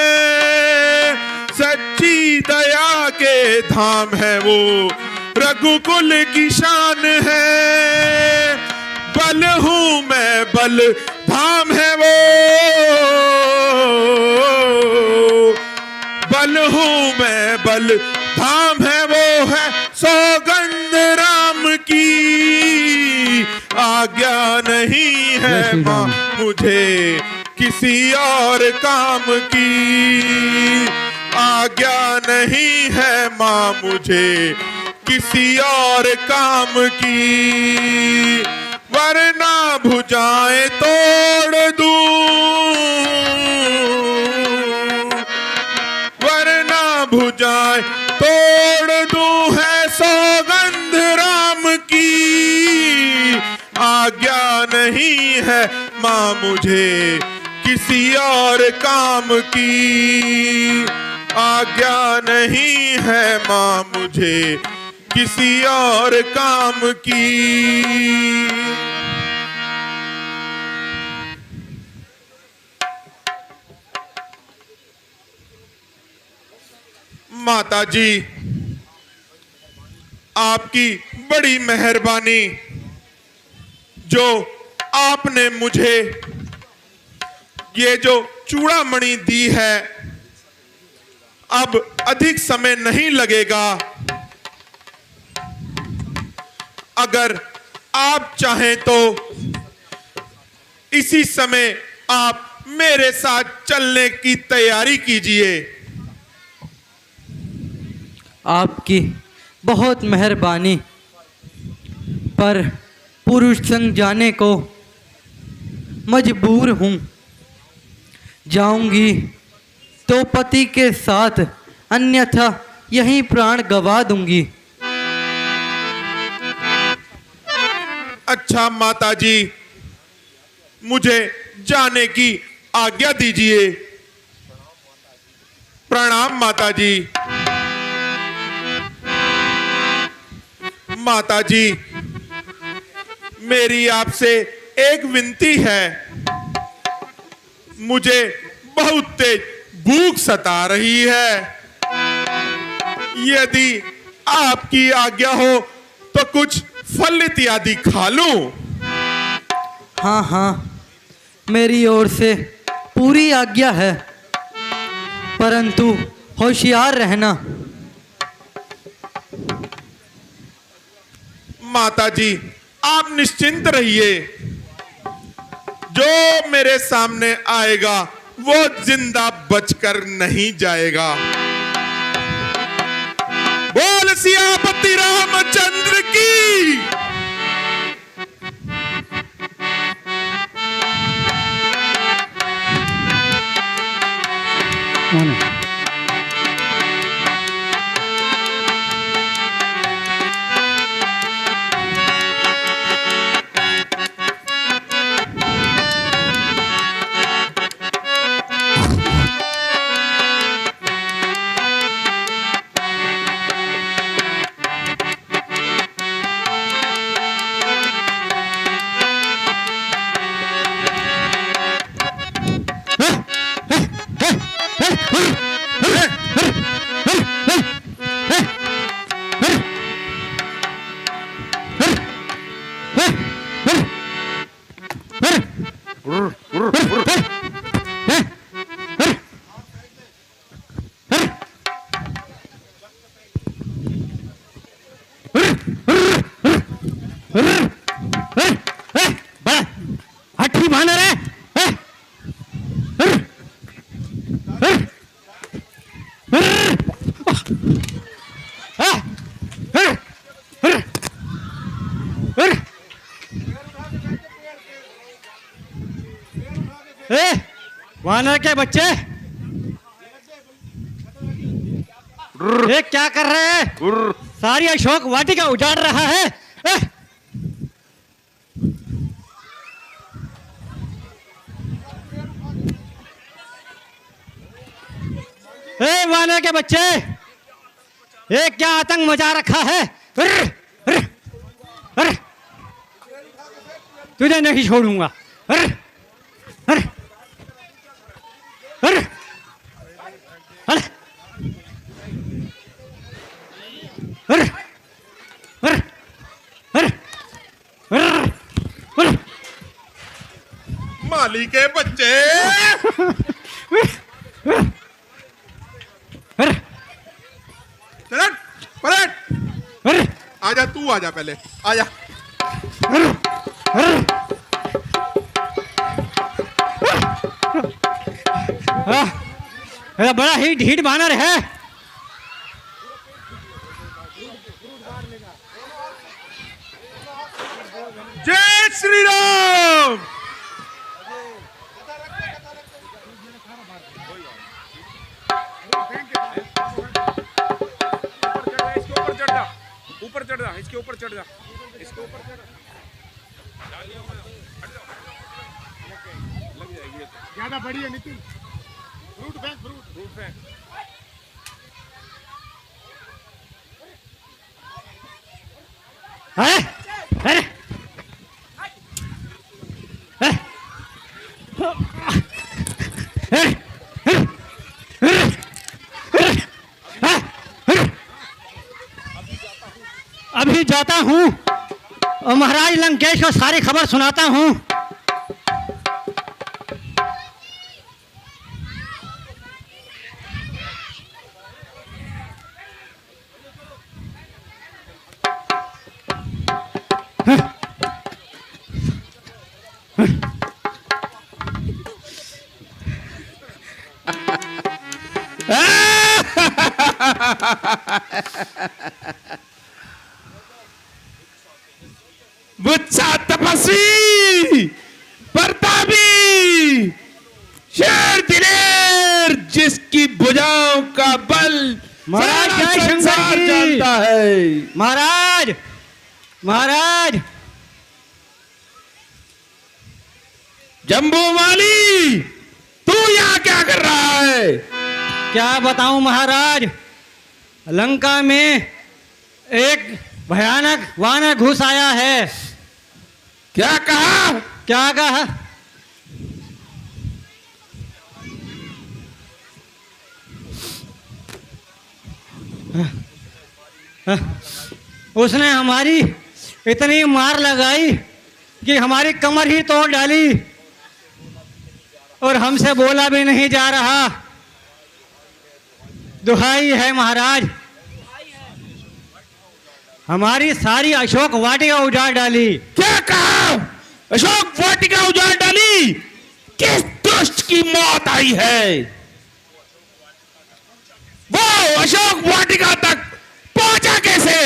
Speaker 5: सच्ची दया के धाम है वो, रघुकुल की शान है। बल हूं मैं बल धाम है वो, बल हूं मैं बल धाम है वो, है सौगंध राम की। आज्ञा नहीं है माँ मुझे किसी और काम की, आज्ञा नहीं है माँ मुझे किसी और काम की, वरना भुजाएं तोड़ दूं, वरना भुजाएं तोड़ दूं, है सौगंध राम की। आज्ञा नहीं है माँ मुझे किसी और काम की, आज्ञा नहीं है माँ मुझे किसी और काम की। माता जी, आपकी बड़ी मेहरबानी, जो आपने मुझे ये जो चूड़ामणि दी है, अब अधिक समय नहीं लगेगा। अगर आप चाहें तो इसी समय आप मेरे साथ चलने की तैयारी कीजिए।
Speaker 8: आपकी बहुत मेहरबानी, पर पुरुष संग जाने को मजबूर हूँ। जाऊंगी तो पति के साथ, अन्यथा यहीं प्राण गंवा दूंगी।
Speaker 5: अच्छा माता जी, मुझे जाने की आज्ञा दीजिए। प्रणाम माता जी। माता जी, मेरी आपसे एक विनती है। मुझे बहुत तेज भूख सता रही है। यदि आपकी आज्ञा हो तो कुछ फल इत्यादि खा लूं।
Speaker 8: हाँ हाँ, मेरी ओर से पूरी आज्ञा है, परंतु होशियार रहना। माता जी, आप निश्चिंत रहिए।
Speaker 5: जो मेरे सामने आएगा वो जिंदा बचकर नहीं जाएगा। बोल सियापति रामचंद्र की।
Speaker 2: हठी बानर है। वानर के बच्चे ये क्या कर रहे हैं? सारी अशोक वाटिका उजाड़ रहा है। वानर के बच्चे ये क्या आतंक मचा रखा है? तुझे नहीं छोड़ूंगा।
Speaker 5: माली के बच्चे पलट पलट आजा, तू आजा, पहले आजा।
Speaker 2: बड़ा ही ढीठ बानर है।
Speaker 5: जय श्री राम।
Speaker 1: ऊपर चढ़ जा, इसके ऊपर चढ़ जा, इसके ऊपर चढ़ जा। लग जाएगी ये तो। ज्यादा बड़ी है नितिन। फ्रूट फेंक, फ्रूट फेंक।
Speaker 2: अभी जाता हूँ और महाराज लंकेश को सारी खबर सुनाता हूँ।
Speaker 9: बुच्चा तपस्वी प्रतापी शेर दिलेर, जिसकी भुजाओं का बल
Speaker 2: महाराज
Speaker 9: सारा
Speaker 2: जय शंकर
Speaker 9: संसार
Speaker 2: जी।
Speaker 9: जानता है।
Speaker 2: महाराज महाराज
Speaker 9: जम्बूमाली, तू यहाँ क्या कर रहा है?
Speaker 2: क्या बताऊं महाराज, लंका में एक भयानक वानर घुस आया है।
Speaker 9: क्या कहा?
Speaker 2: क्या कहा? उसने हमारी इतनी मार लगाई कि हमारी कमर ही तोड़ डाली और हमसे बोला भी नहीं जा रहा। दुहाई है महाराज, हमारी सारी अशोक वाटिका उजाड़ डाली।
Speaker 9: क्या कहा? अशोक वाटिका उजाड़ डाली? भी किस दुष्ट की मौत आई है, वो अशोक वाटिका तक पहुंचा कैसे?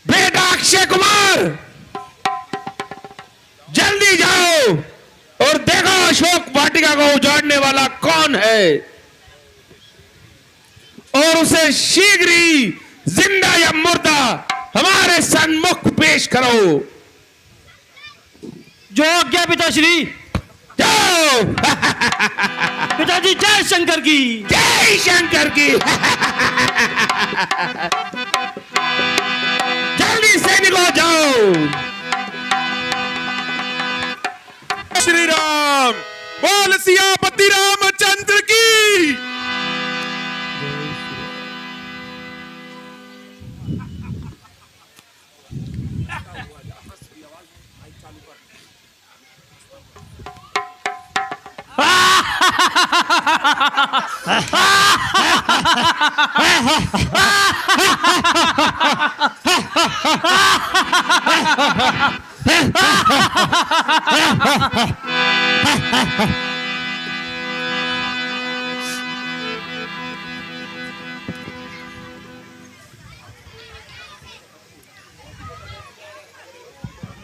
Speaker 9: बेटा अक्षय कुमार, जल्दी जाओ और देखो अशोक वाटिका को उजाड़ने वाला कौन है, और उसे शीघ्र ही जिंदा या मुर्दा हमारे सन्मुख पेश करो।
Speaker 2: जो आज्ञा पिताश्री।
Speaker 9: जाओ।
Speaker 2: पिताजी जय शंकर की।
Speaker 9: जय शंकर की। जल्दी से निकलो, जाओ। श्री राम बोल सियापति रामचंद्र की।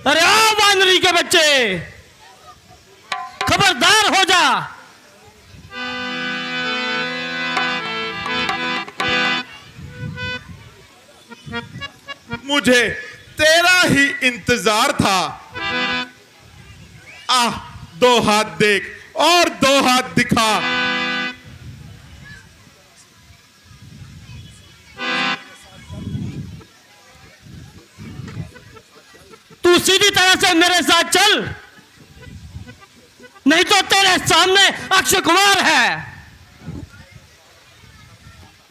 Speaker 2: अरे ओ वानरी के बच्चे, खबरदार हो जा।
Speaker 5: मुझे तेरा ही इंतजार था। दो हाथ देख और दो हाथ दिखा।
Speaker 2: तू सीधी तरह से मेरे साथ चल, नहीं तो तेरे सामने अक्षय कुमार है।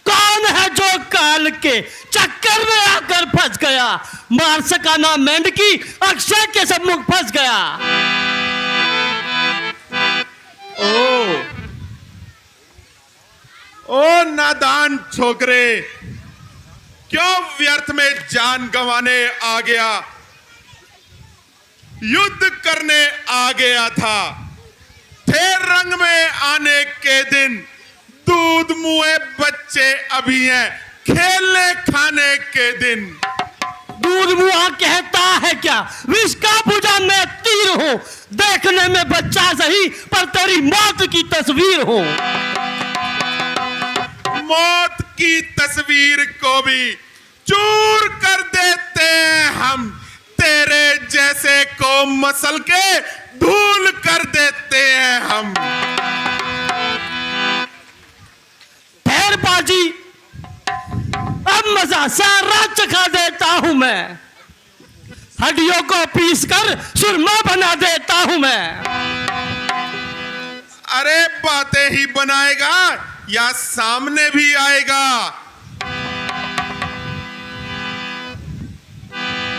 Speaker 2: कौन है जो काल के चक्कर में आकर फंस गया, मार सका ना मेंढकी, अक्षय के सम्मुख फंस गया।
Speaker 5: ओ नादान छोकरे, क्यों व्यर्थ में जान गंवाने आ गया? युद्ध करने आ गया था। थे रंग में आने के दिन, दूध मुए बच्चे अभी हैं, खेलने खाने के दिन।
Speaker 2: दूध मुआ कहता है क्या, विष का भुजा में तीर हूं, देखने में बच्चा सही पर तेरी मौत की तस्वीर हूं।
Speaker 5: मौत की तस्वीर को भी चूर कर देते हैं हम, तेरे जैसे को मसल के धूल कर देते हैं हम।
Speaker 2: ठहर बाजी, अब मजा सारा चखा देता हूं मैं, हड्डियों को पीस कर सुरमा बना देता हूं मैं।
Speaker 5: अरे बातें ही बनाएगा या सामने भी आएगा?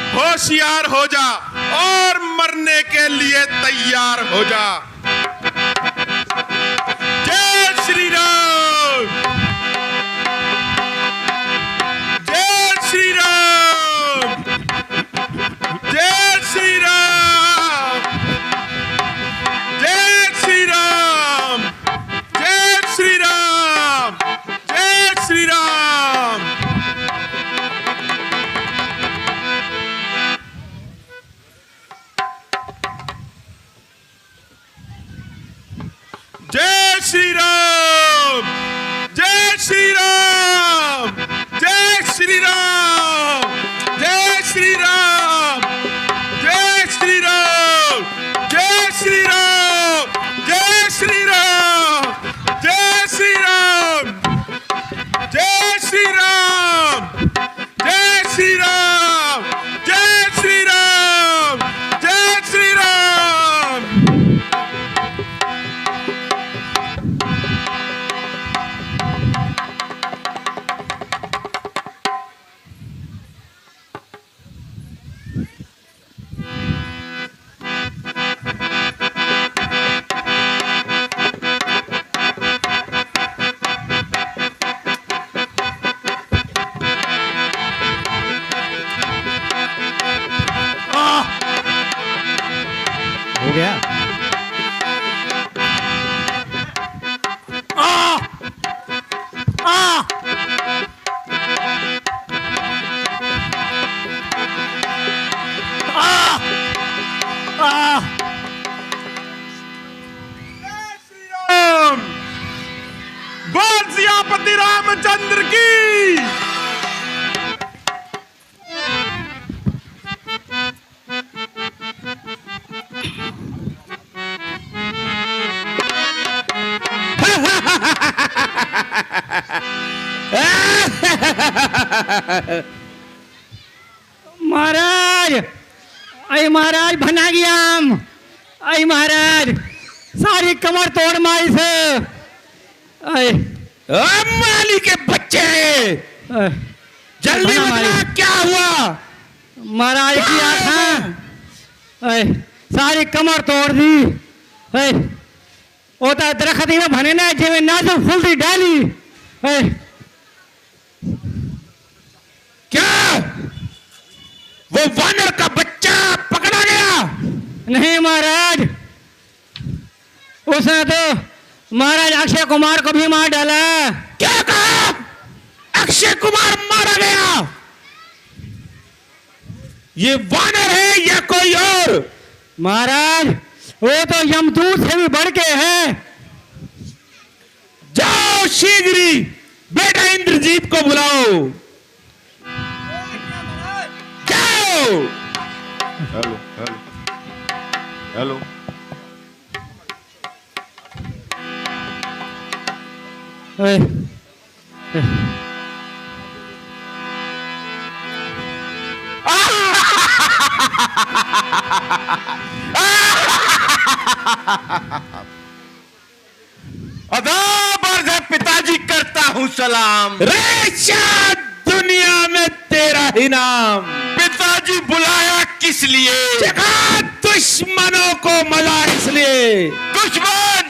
Speaker 5: होशियार हो जा और मरने के लिए तैयार हो जा। जय श्री राम, जय श्री राम, जय श्री राम, जय श्री राम, जय श्री राम, जय श्री राम। जय श्री राम, जय श्री राम, जय श्री राम, जय श्री राम, जय श्री राम, जय श्री राम, जय श्री राम, जय श्री राम, जय श्री राम, जय श्री राम, जय श्री राम, जय श्री राम। सियापति रामचंद्र की।
Speaker 2: महाराज, अरे महाराज बना गया हम। अरे महाराज सारी कमर तोड़ मारी से। अरे
Speaker 9: माली के बच्चे, जल्दी बता क्या हुआ।
Speaker 2: महाराज की आँख सारी कमर तोड़ दी। होता दरख्त में भने ना जिमें नाजुक फूल दी डाली।
Speaker 9: क्या वो वानर का बच्चा पकड़ा गया?
Speaker 2: नहीं महाराज, उसने तो महाराज अक्षय कुमार को भी मार डाला।
Speaker 9: क्या कहा? अक्षय कुमार मारा गया? ये वानर है या कोई और?
Speaker 2: महाराज वो तो यमदूत से भी बढ़ के है।
Speaker 9: जाओ शीघ्र ही बेटा इंद्रजीत को बुलाओ। जाओ।
Speaker 5: Hello hello hello.
Speaker 9: अदाब अर्ज़ है पिताजी, करता हूँ सलाम। रेशा दुनिया में तेरा ही नाम। पिताजी बुलाया किस लिए? जगह दुश्मनों को मजा इसलिए। दुश्मन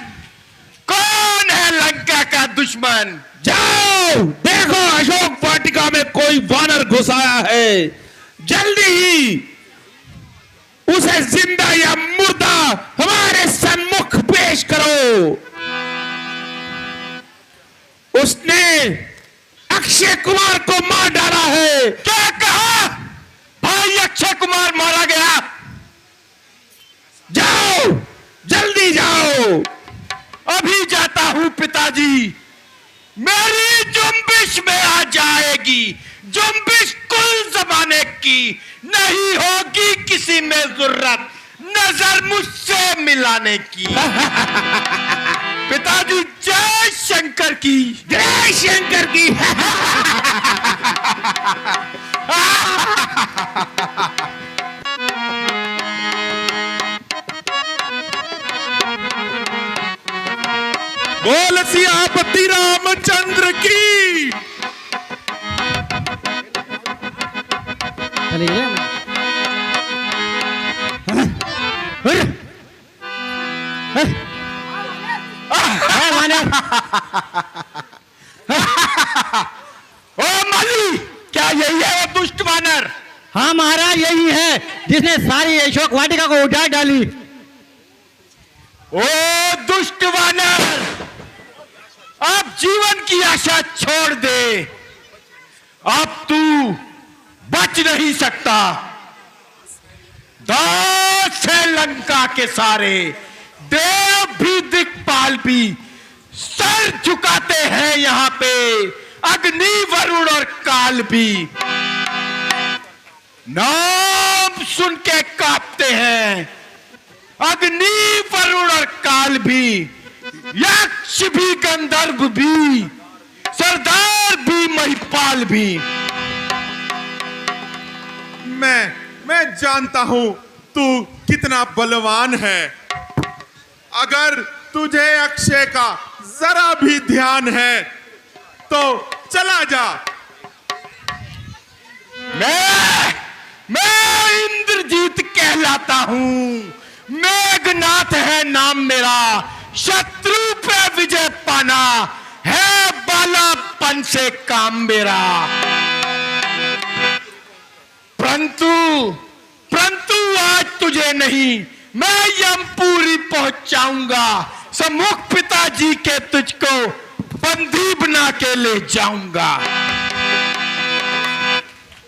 Speaker 9: कौन है? लंका का दुश्मन। जाओ देखो अशोक वाटिका में कोई वानर घुस आया है। जल्दी ही उसे जिंदा या मुर्दा हमारे सन्मुख पेश करो। उसने अक्षय कुमार को मार डाला है। क्या कहा? भाई अक्षय कुमार मारा गया? जाओ जल्दी जाओ। अभी जाता हूं पिताजी। मेरी जुम्बिश में आ जाएगी। जुम्बिश कुल जमाने की, नहीं होगी किसी में जरूरत नजर मुझसे मिलाने की। पिताजी जय शंकर की। जय शंकर की। बोल सियापति रामचंद्र की। ओ माली, क्या यही है वो दुष्ट वानर?
Speaker 2: हाँ महाराज यही है जिसने सारी अशोक वाटिका को उजाड़ डाली।
Speaker 9: ओ दुष्ट वानर, अब जीवन की आशा छोड़ दे। अब तू बच नहीं सकता। दास है लंका के सारे, देव भी दिक्पाल भी सर झुकाते हैं यहां पे। अग्नि वरुण और काल भी नाम सुन के कांपते हैं। अग्नि वरुण और काल भी, यक्ष भी गंधर्व भी, सरदार भी महिपाल भी।
Speaker 5: मैं जानता हूं तू कितना बलवान है। अगर तुझे अक्षय का जरा भी ध्यान है तो चला जा।
Speaker 9: मैं इंद्रजीत कहलाता हूं। मेघनाथ है नाम मेरा। शत्रु पे विजय पाना है बालापन से काम मेरा। परंतु आज तुझे नहीं, मैं यमपुरी पहुंचाऊंगा। सम्मुख पिताजी के तुझको बंदी बना के ले जाऊंगा।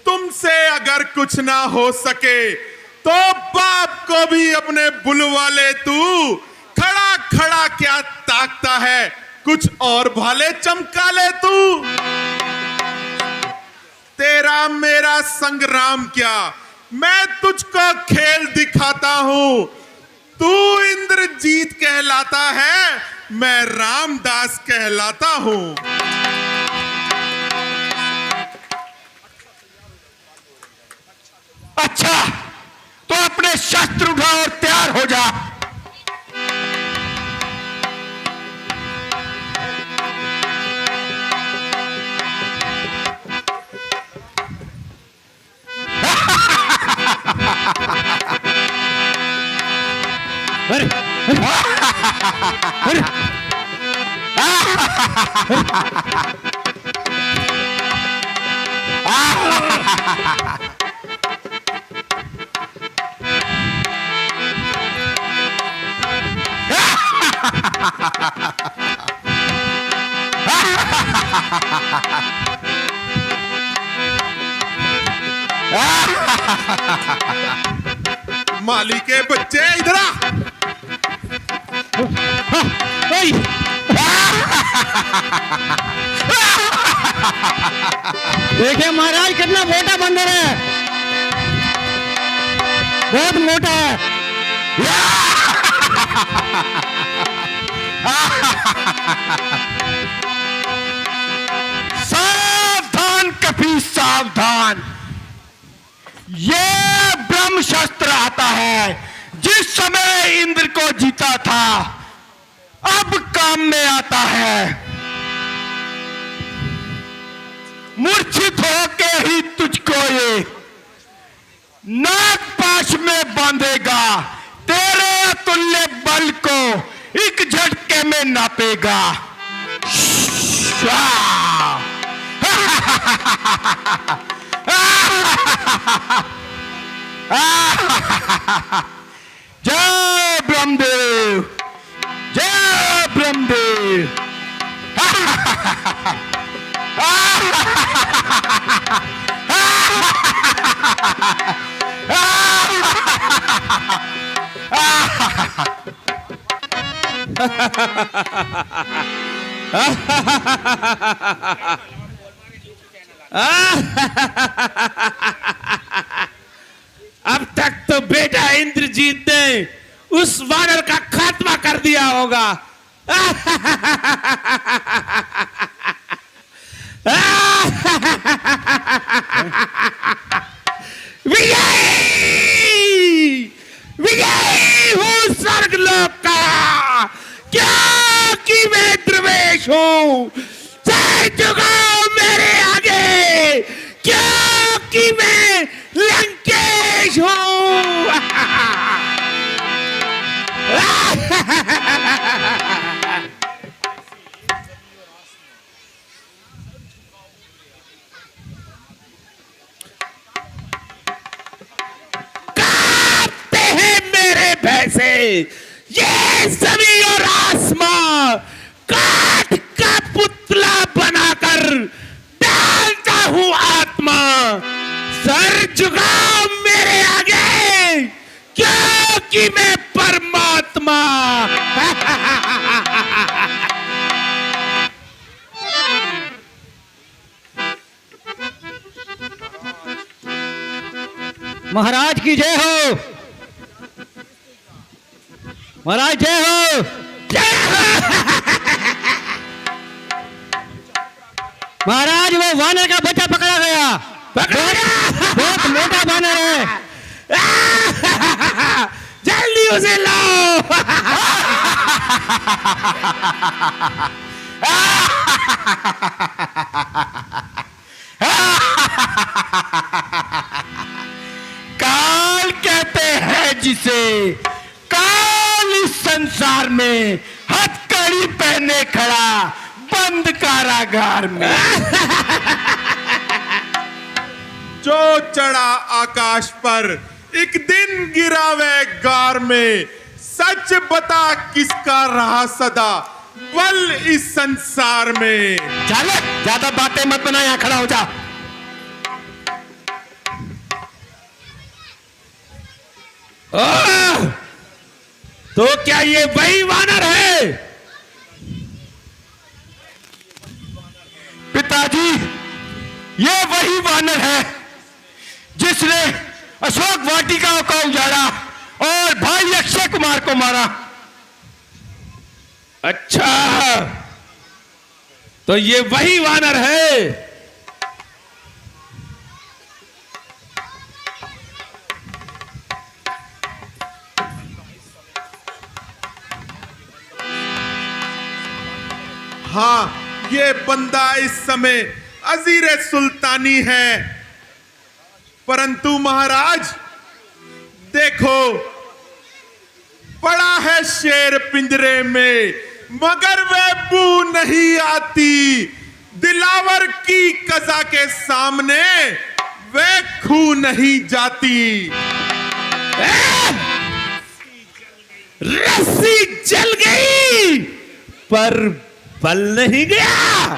Speaker 5: तुमसे अगर कुछ ना हो सके तो बाप को भी अपने बुलवा ले। तू खड़ा खड़ा क्या ताकता है? कुछ और भाले चमका ले तू। तेरा मेरा संग्राम क्या, मैं तुझको खेल दिखाता हूं। तू इंद्रजीत कहलाता है, मैं रामदास कहलाता हूं।
Speaker 9: अच्छा, तो अपने शस्त्र उठा और तैयार हो जा।
Speaker 5: माली के बच्चे इधर आ।
Speaker 2: देखिए महाराज कितना मोटा बंदर है, बहुत मोटा है।
Speaker 9: सावधान कपी सावधान, ये ब्रह्म शस्त्र आता है जिस समय इंद्र को जीता था, अब काम में आता है। मूर्छित होके ही तुझको ये नागपाश में बांधेगा, तेरे अतुल्य बल को एक झटके में नापेगा। जय ब्रह्मदेव, जय ब्रह्मदेव। अब तक तो बेटा इंद्रजीत ने उस वानर का खात्मा कर दिया होगा। विजयी विजयी हूँ स्वर्गलोक का, क्या कि मैं द्रवेश हूँ। सर झुकाओ मेरे आगे, क्या कि मैं लंकेश हूँ। कांपते हैं मेरे भय से ये जमीन और आसमां, काठ का पुतला बनाकर डालता हूं आत्मा। सर झुकाओ मेरे आगे, क्योंकि मैं परमात्मा।
Speaker 2: महाराज की जय हो, महाराज जय हो,
Speaker 9: जय हो।
Speaker 2: महाराज वो वानर का बच्चा पकड़ा गया, बहुत मोटा वानर है।
Speaker 9: जल्दी उसे लाओ। काल कहते हैं जिसे, काल इस संसार में हथकड़ी पहने खड़ा बंद कारागार में।
Speaker 5: जो चढ़ा आकाश पर एक दिन गिरावे गार में, सच बता किसका रहा सदा बल इस संसार में।
Speaker 9: चल ज्यादा बातें मत बना, यहां खड़ा हो जा। तो क्या ये वही वानर है?
Speaker 10: महाराज जी, ये वही वानर है जिसने अशोक वाटिका को उजाड़ा और भाई अक्षय कुमार को मारा।
Speaker 9: अच्छा, तो ये वही वानर है।
Speaker 5: हाँ, ये बंदा इस समय अजीर सुल्तानी है, परंतु महाराज देखो, पड़ा है शेर पिंजरे में मगर वह बू नहीं आती। दिलावर की कज़ा के सामने वह खू नहीं जाती।
Speaker 9: रस्सी जल गई पर बल नहीं गया।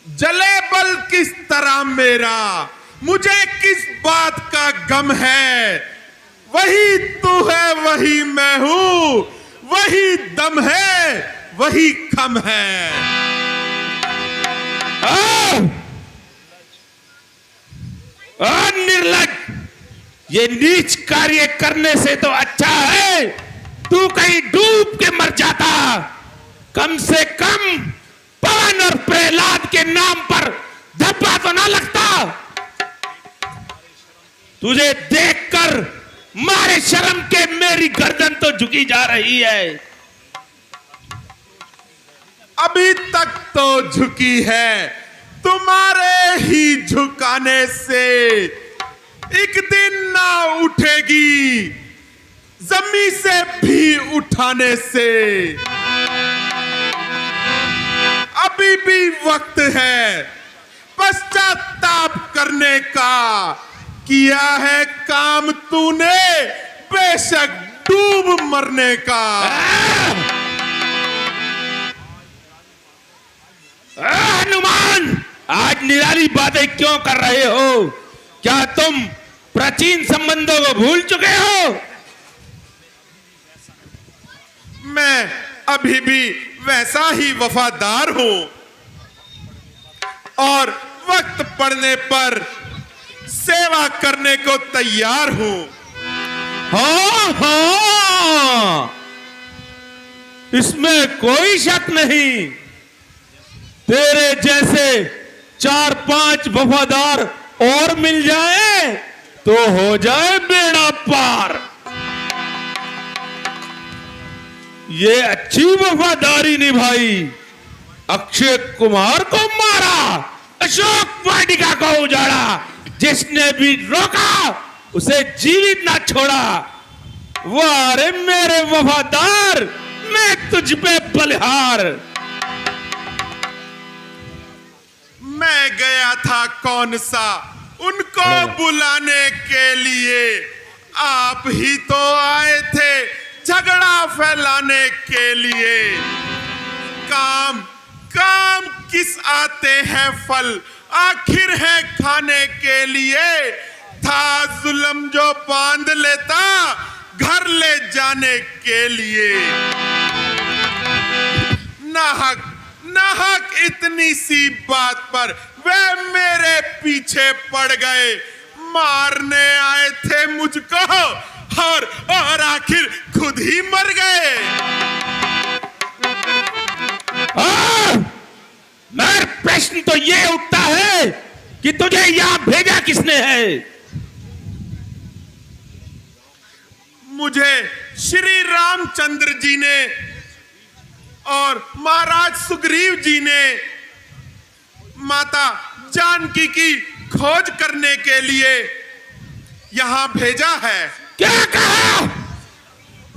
Speaker 5: जले बल किस तरह मेरा, मुझे किस बात का गम है। वही तू है वही मैं हूं, वही दम है वही खम है।
Speaker 9: निर्लज, ये नीच कार्य करने से तो अच्छा है तू कहीं डूब के मर जाता। कम से कम पवन और प्रहलाद के नाम पर धब्बा तो ना लगता। तुझे देखकर मारे शर्म के मेरी गर्दन तो झुकी जा रही है।
Speaker 5: अभी तक तो झुकी है, तुम्हारे ही झुकाने से एक दिन ना उठेगी, जमीन से भी उठाने से। अभी भी वक्त है पश्चाताप करने का, किया है काम तूने बेशक डूब मरने का।
Speaker 9: हनुमान, आज निराली बातें क्यों कर रहे हो? क्या तुम प्राचीन संबंधों को भूल चुके हो?
Speaker 5: मैं अभी भी वैसा ही वफादार हूं और वक्त पड़ने पर सेवा करने को तैयार हूं।
Speaker 9: हाँ हाँ, इसमें कोई शक नहीं। तेरे जैसे 4-5 वफादार और मिल जाए तो हो जाए बेड़ा पार। ये अच्छी वफादारी निभाई, अक्षय कुमार को मारा, अशोक वाटिका को उजाड़ा, जिसने भी रोका उसे जीवित ना छोड़ा। वाह रे मेरे वफादार, मैं तुझ पे बलिहार।
Speaker 5: मैं गया था कौन सा उनको बुलाने के लिए, आप ही तो आए थे झगड़ा फैलाने के लिए। काम काम किस आते हैं फल, आखिर है खाने के लिए। था जुल्म जो बांध लेता घर ले जाने के लिए। नाहक नाहक इतनी सी बात पर वे मेरे पीछे पड़ गए। मारने आए थे मुझको और आखिर खुद ही मर गए।
Speaker 9: मेरा प्रश्न तो ये उठता है कि तुझे यहां भेजा किसने है?
Speaker 5: मुझे श्री रामचंद्र जी ने और महाराज सुग्रीव जी ने माता जानकी की खोज करने के लिए यहां भेजा है।
Speaker 9: क्या कहा?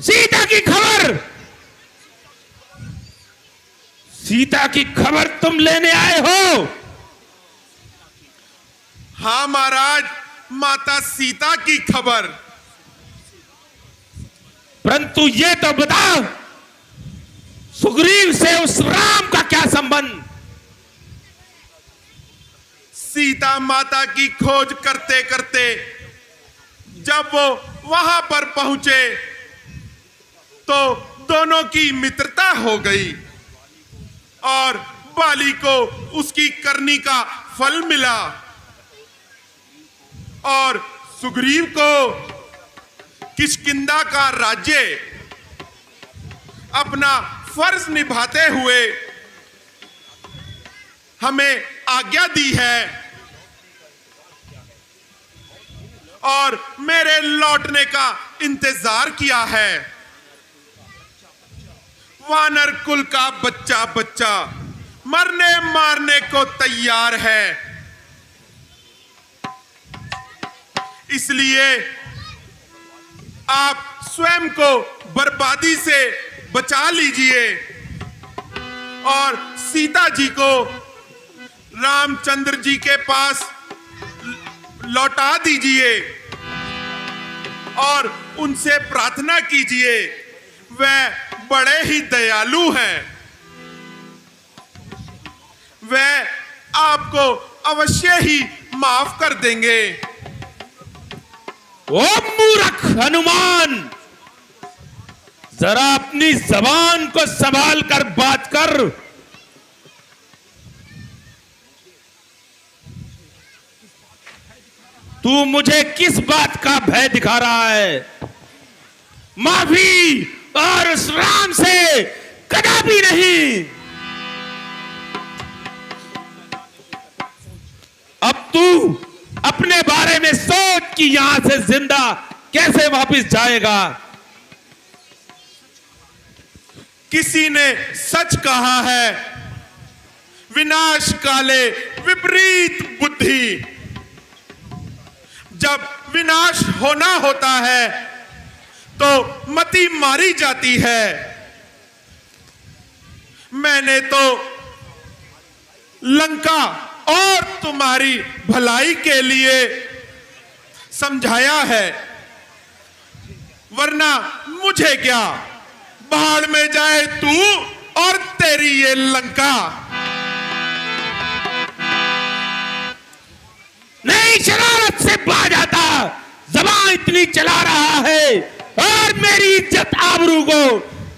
Speaker 9: सीता की खबर? सीता की खबर तुम लेने आए हो?
Speaker 5: हाँ महाराज, माता सीता की खबर।
Speaker 9: परंतु ये तो बता, सुग्रीव से उस राम का क्या संबंध?
Speaker 5: सीता माता की खोज करते करते जब वो वहां पर पहुंचे तो दोनों की मित्रता हो गई और बाली को उसकी करनी का फल मिला और सुग्रीव को किष्किंधा का राज्य अपना फर्ज निभाते हुए हमें आज्ञा दी है और मेरे लौटने का इंतजार किया है। वानर कुल का बच्चा बच्चा मरने मारने को तैयार है, इसलिए आप स्वयं को बर्बादी से बचा लीजिए और सीता जी को रामचंद्र जी के पास लौटा दीजिए और उनसे प्रार्थना कीजिए, वह बड़े ही दयालु हैं, वह आपको अवश्य ही माफ कर देंगे।
Speaker 9: ओ मूर्ख हनुमान, जरा अपनी जबान को संभाल कर बात कर। तू मुझे किस बात का भय दिखा रहा है? माफी और उस राम से कदापि नहीं। अब तू अपने बारे में सोच कि यहां से जिंदा कैसे वापस जाएगा।
Speaker 5: किसी ने सच कहा है, विनाश काले विपरीत बुद्धि। जब विनाश होना होता है तो मति मारी जाती है। मैंने तो लंका और तुम्हारी भलाई के लिए समझाया है, वरना मुझे क्या, बाढ़ में जाए तू और तेरी ये लंका।
Speaker 9: नहीं, शरारत से बाज आता, जबान इतनी चला रहा है और मेरी इज्जत आबरू को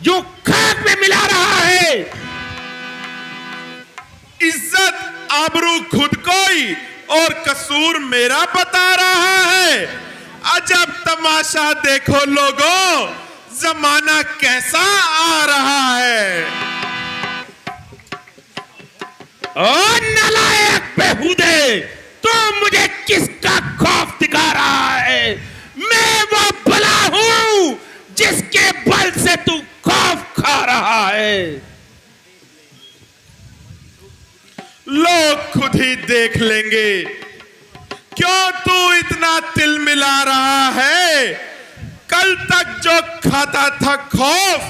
Speaker 9: जो खाक में मिला रहा है।
Speaker 5: इज्जत आबरू खुद कोई और कसूर मेरा बता रहा है। अजब तमाशा देखो लोगों, जमाना कैसा आ रहा है।
Speaker 9: और नालायक बेहुदे, तू मुझे किसका खौफ दिखा रहा है? मैं वो भला हूं जिसके बल से तू खौफ खा रहा है।
Speaker 5: लोग खुद ही देख लेंगे। क्यों तू इतना तिल मिला रहा है? कल तक जो खाता था खौफ,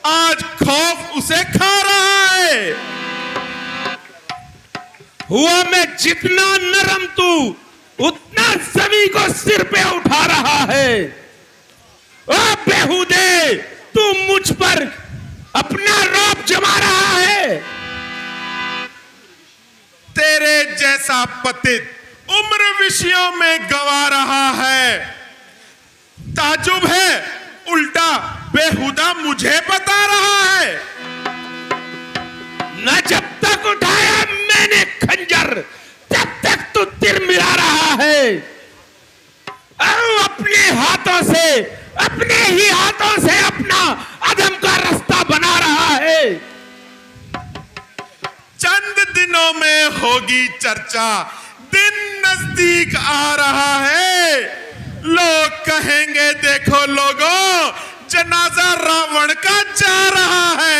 Speaker 5: आज खौफ उसे खा रहा है।
Speaker 9: हुआ मैं जितना नरम तू उतना जमी को सिर पे उठा रहा है। ओ बेहुदे, तू मुझ पर अपना रौब जमा रहा है।
Speaker 5: तेरे जैसा पतित उम्र विषयों में गवा रहा है। ताजुब है, उल्टा बेहुदा मुझे बता रहा है।
Speaker 9: न जब तक उठाया मैंने खंजर, तब तक तू तिर मिला रहा है। अपने हाथों से, अपने ही हाथों से अपना अधम का रास्ता बना रहा है।
Speaker 5: चंद दिनों में होगी चर्चा, दिन नजदीक आ रहा है। लोग कहेंगे देखो लोगों, जनाजा रावण का जा रहा है।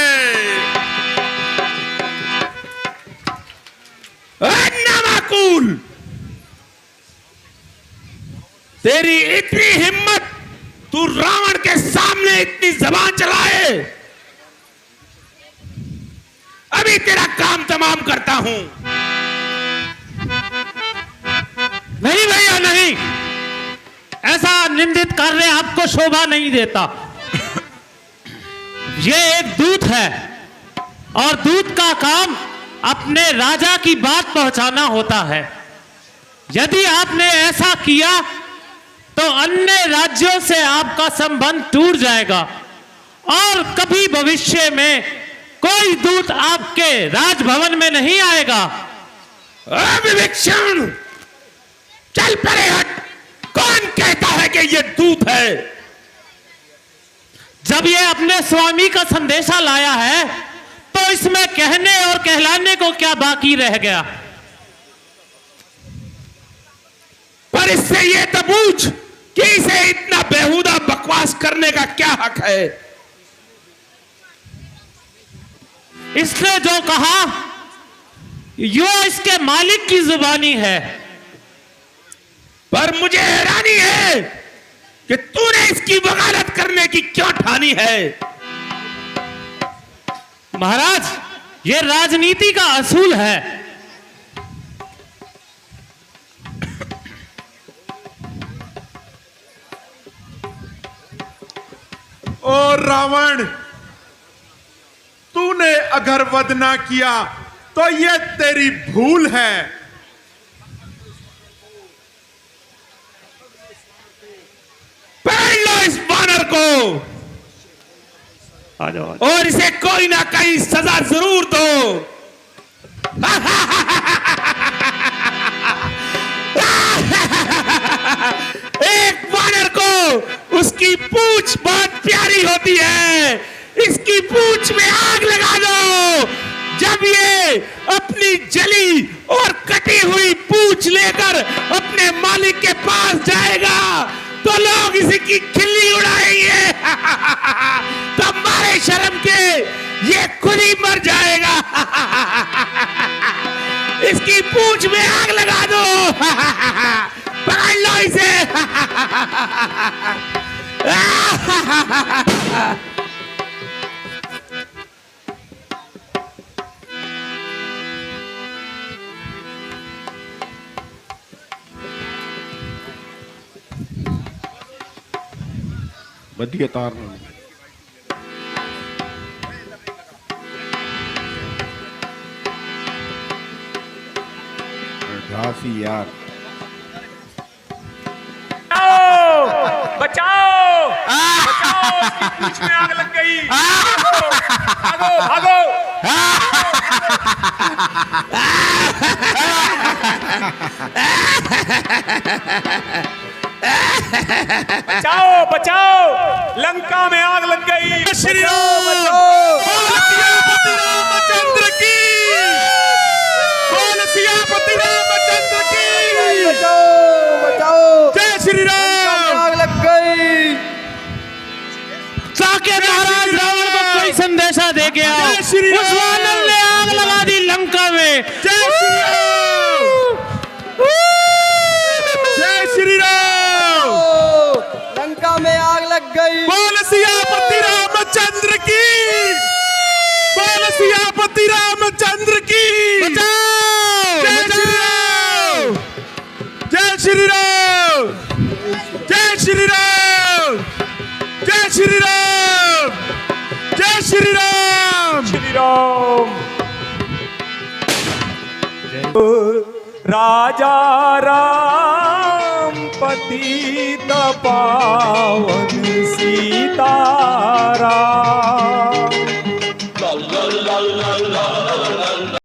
Speaker 9: नामाकूल, तेरी इतनी हिम्मत, तू रावण के सामने इतनी जबान चलाए। अभी तेरा काम तमाम करता हूं।
Speaker 2: नहीं भैया नहीं, ऐसा निंदित कार्य आपको शोभा नहीं देता। ये एक दूत है और दूत का काम अपने राजा की बात पहुंचाना होता है। यदि आपने ऐसा किया तो अन्य राज्यों से आपका संबंध टूट जाएगा और कभी भविष्य में
Speaker 11: कोई दूत आपके राजभवन में नहीं आएगा।
Speaker 9: विभीषण, चल परे हट। कौन कहता है कि ये दूत है?
Speaker 11: जब ये अपने स्वामी का संदेशा लाया है तो इसमें कहने और कहलाने को क्या बाकी रह गया?
Speaker 9: पर इससे ये तो पूछ कि इसे इतना बेहुदा बकवास करने का क्या हक है?
Speaker 11: इसने जो कहा यो इसके मालिक की जुबानी है।
Speaker 9: पर मुझे हैरानी है कि तूने इसकी वकालत करने की क्यों ठानी है?
Speaker 11: महाराज, ये राजनीति का असूल है।
Speaker 5: और रावण, तूने अगर वध ना किया तो यह तेरी भूल है।
Speaker 9: पकड़ लो इस वानर को
Speaker 11: आ जाओ।
Speaker 9: और इसे कोई ना कोई सजा जरूर दो। एक वानर को उसकी पूंछ बहुत प्यारी होती है, इसकी पूंछ में आग लगा दो। जब ये अपनी जली और कटी हुई पूंछ लेकर अपने मालिक के पास जाएगा तो लोग इसकी खिल्ली उड़ाएंगे। तब मारे शर्म के ये खुद ही मर जाएगा। इसकी पूंछ में आग लगा दो। पकड़ लो इसे।
Speaker 1: बढ़िया तार घासी यार।
Speaker 10: बचाओ, बचाओ, उसकी पूंछ में आग लग गई। भागो, भागो, बचाओ, बचाओ, लंका में आग लग गई।
Speaker 9: श्री सियापति रामचंद्र की, बोल सियापति रामचंद्र की।
Speaker 7: बचाओ,
Speaker 9: जय श्री राम।
Speaker 7: आग लग गई।
Speaker 11: जाके महाराज रावण को कोई संदेशा दे के आओ।
Speaker 9: जय श्री राम।
Speaker 11: उस वानर ने आग लगा दी लंका में।
Speaker 9: जय श्री राम। जय श्री राम।
Speaker 7: लंका में आग लग गई।
Speaker 9: बोल सियापति रामचंद्र की, बोल सियापति रामचंद्र की। जय श्री राम। जय श्री राम। जय श्री राम। जय श्री राम। जय श्री राम।
Speaker 10: श्री राम। राजा राम पतित पावन सीता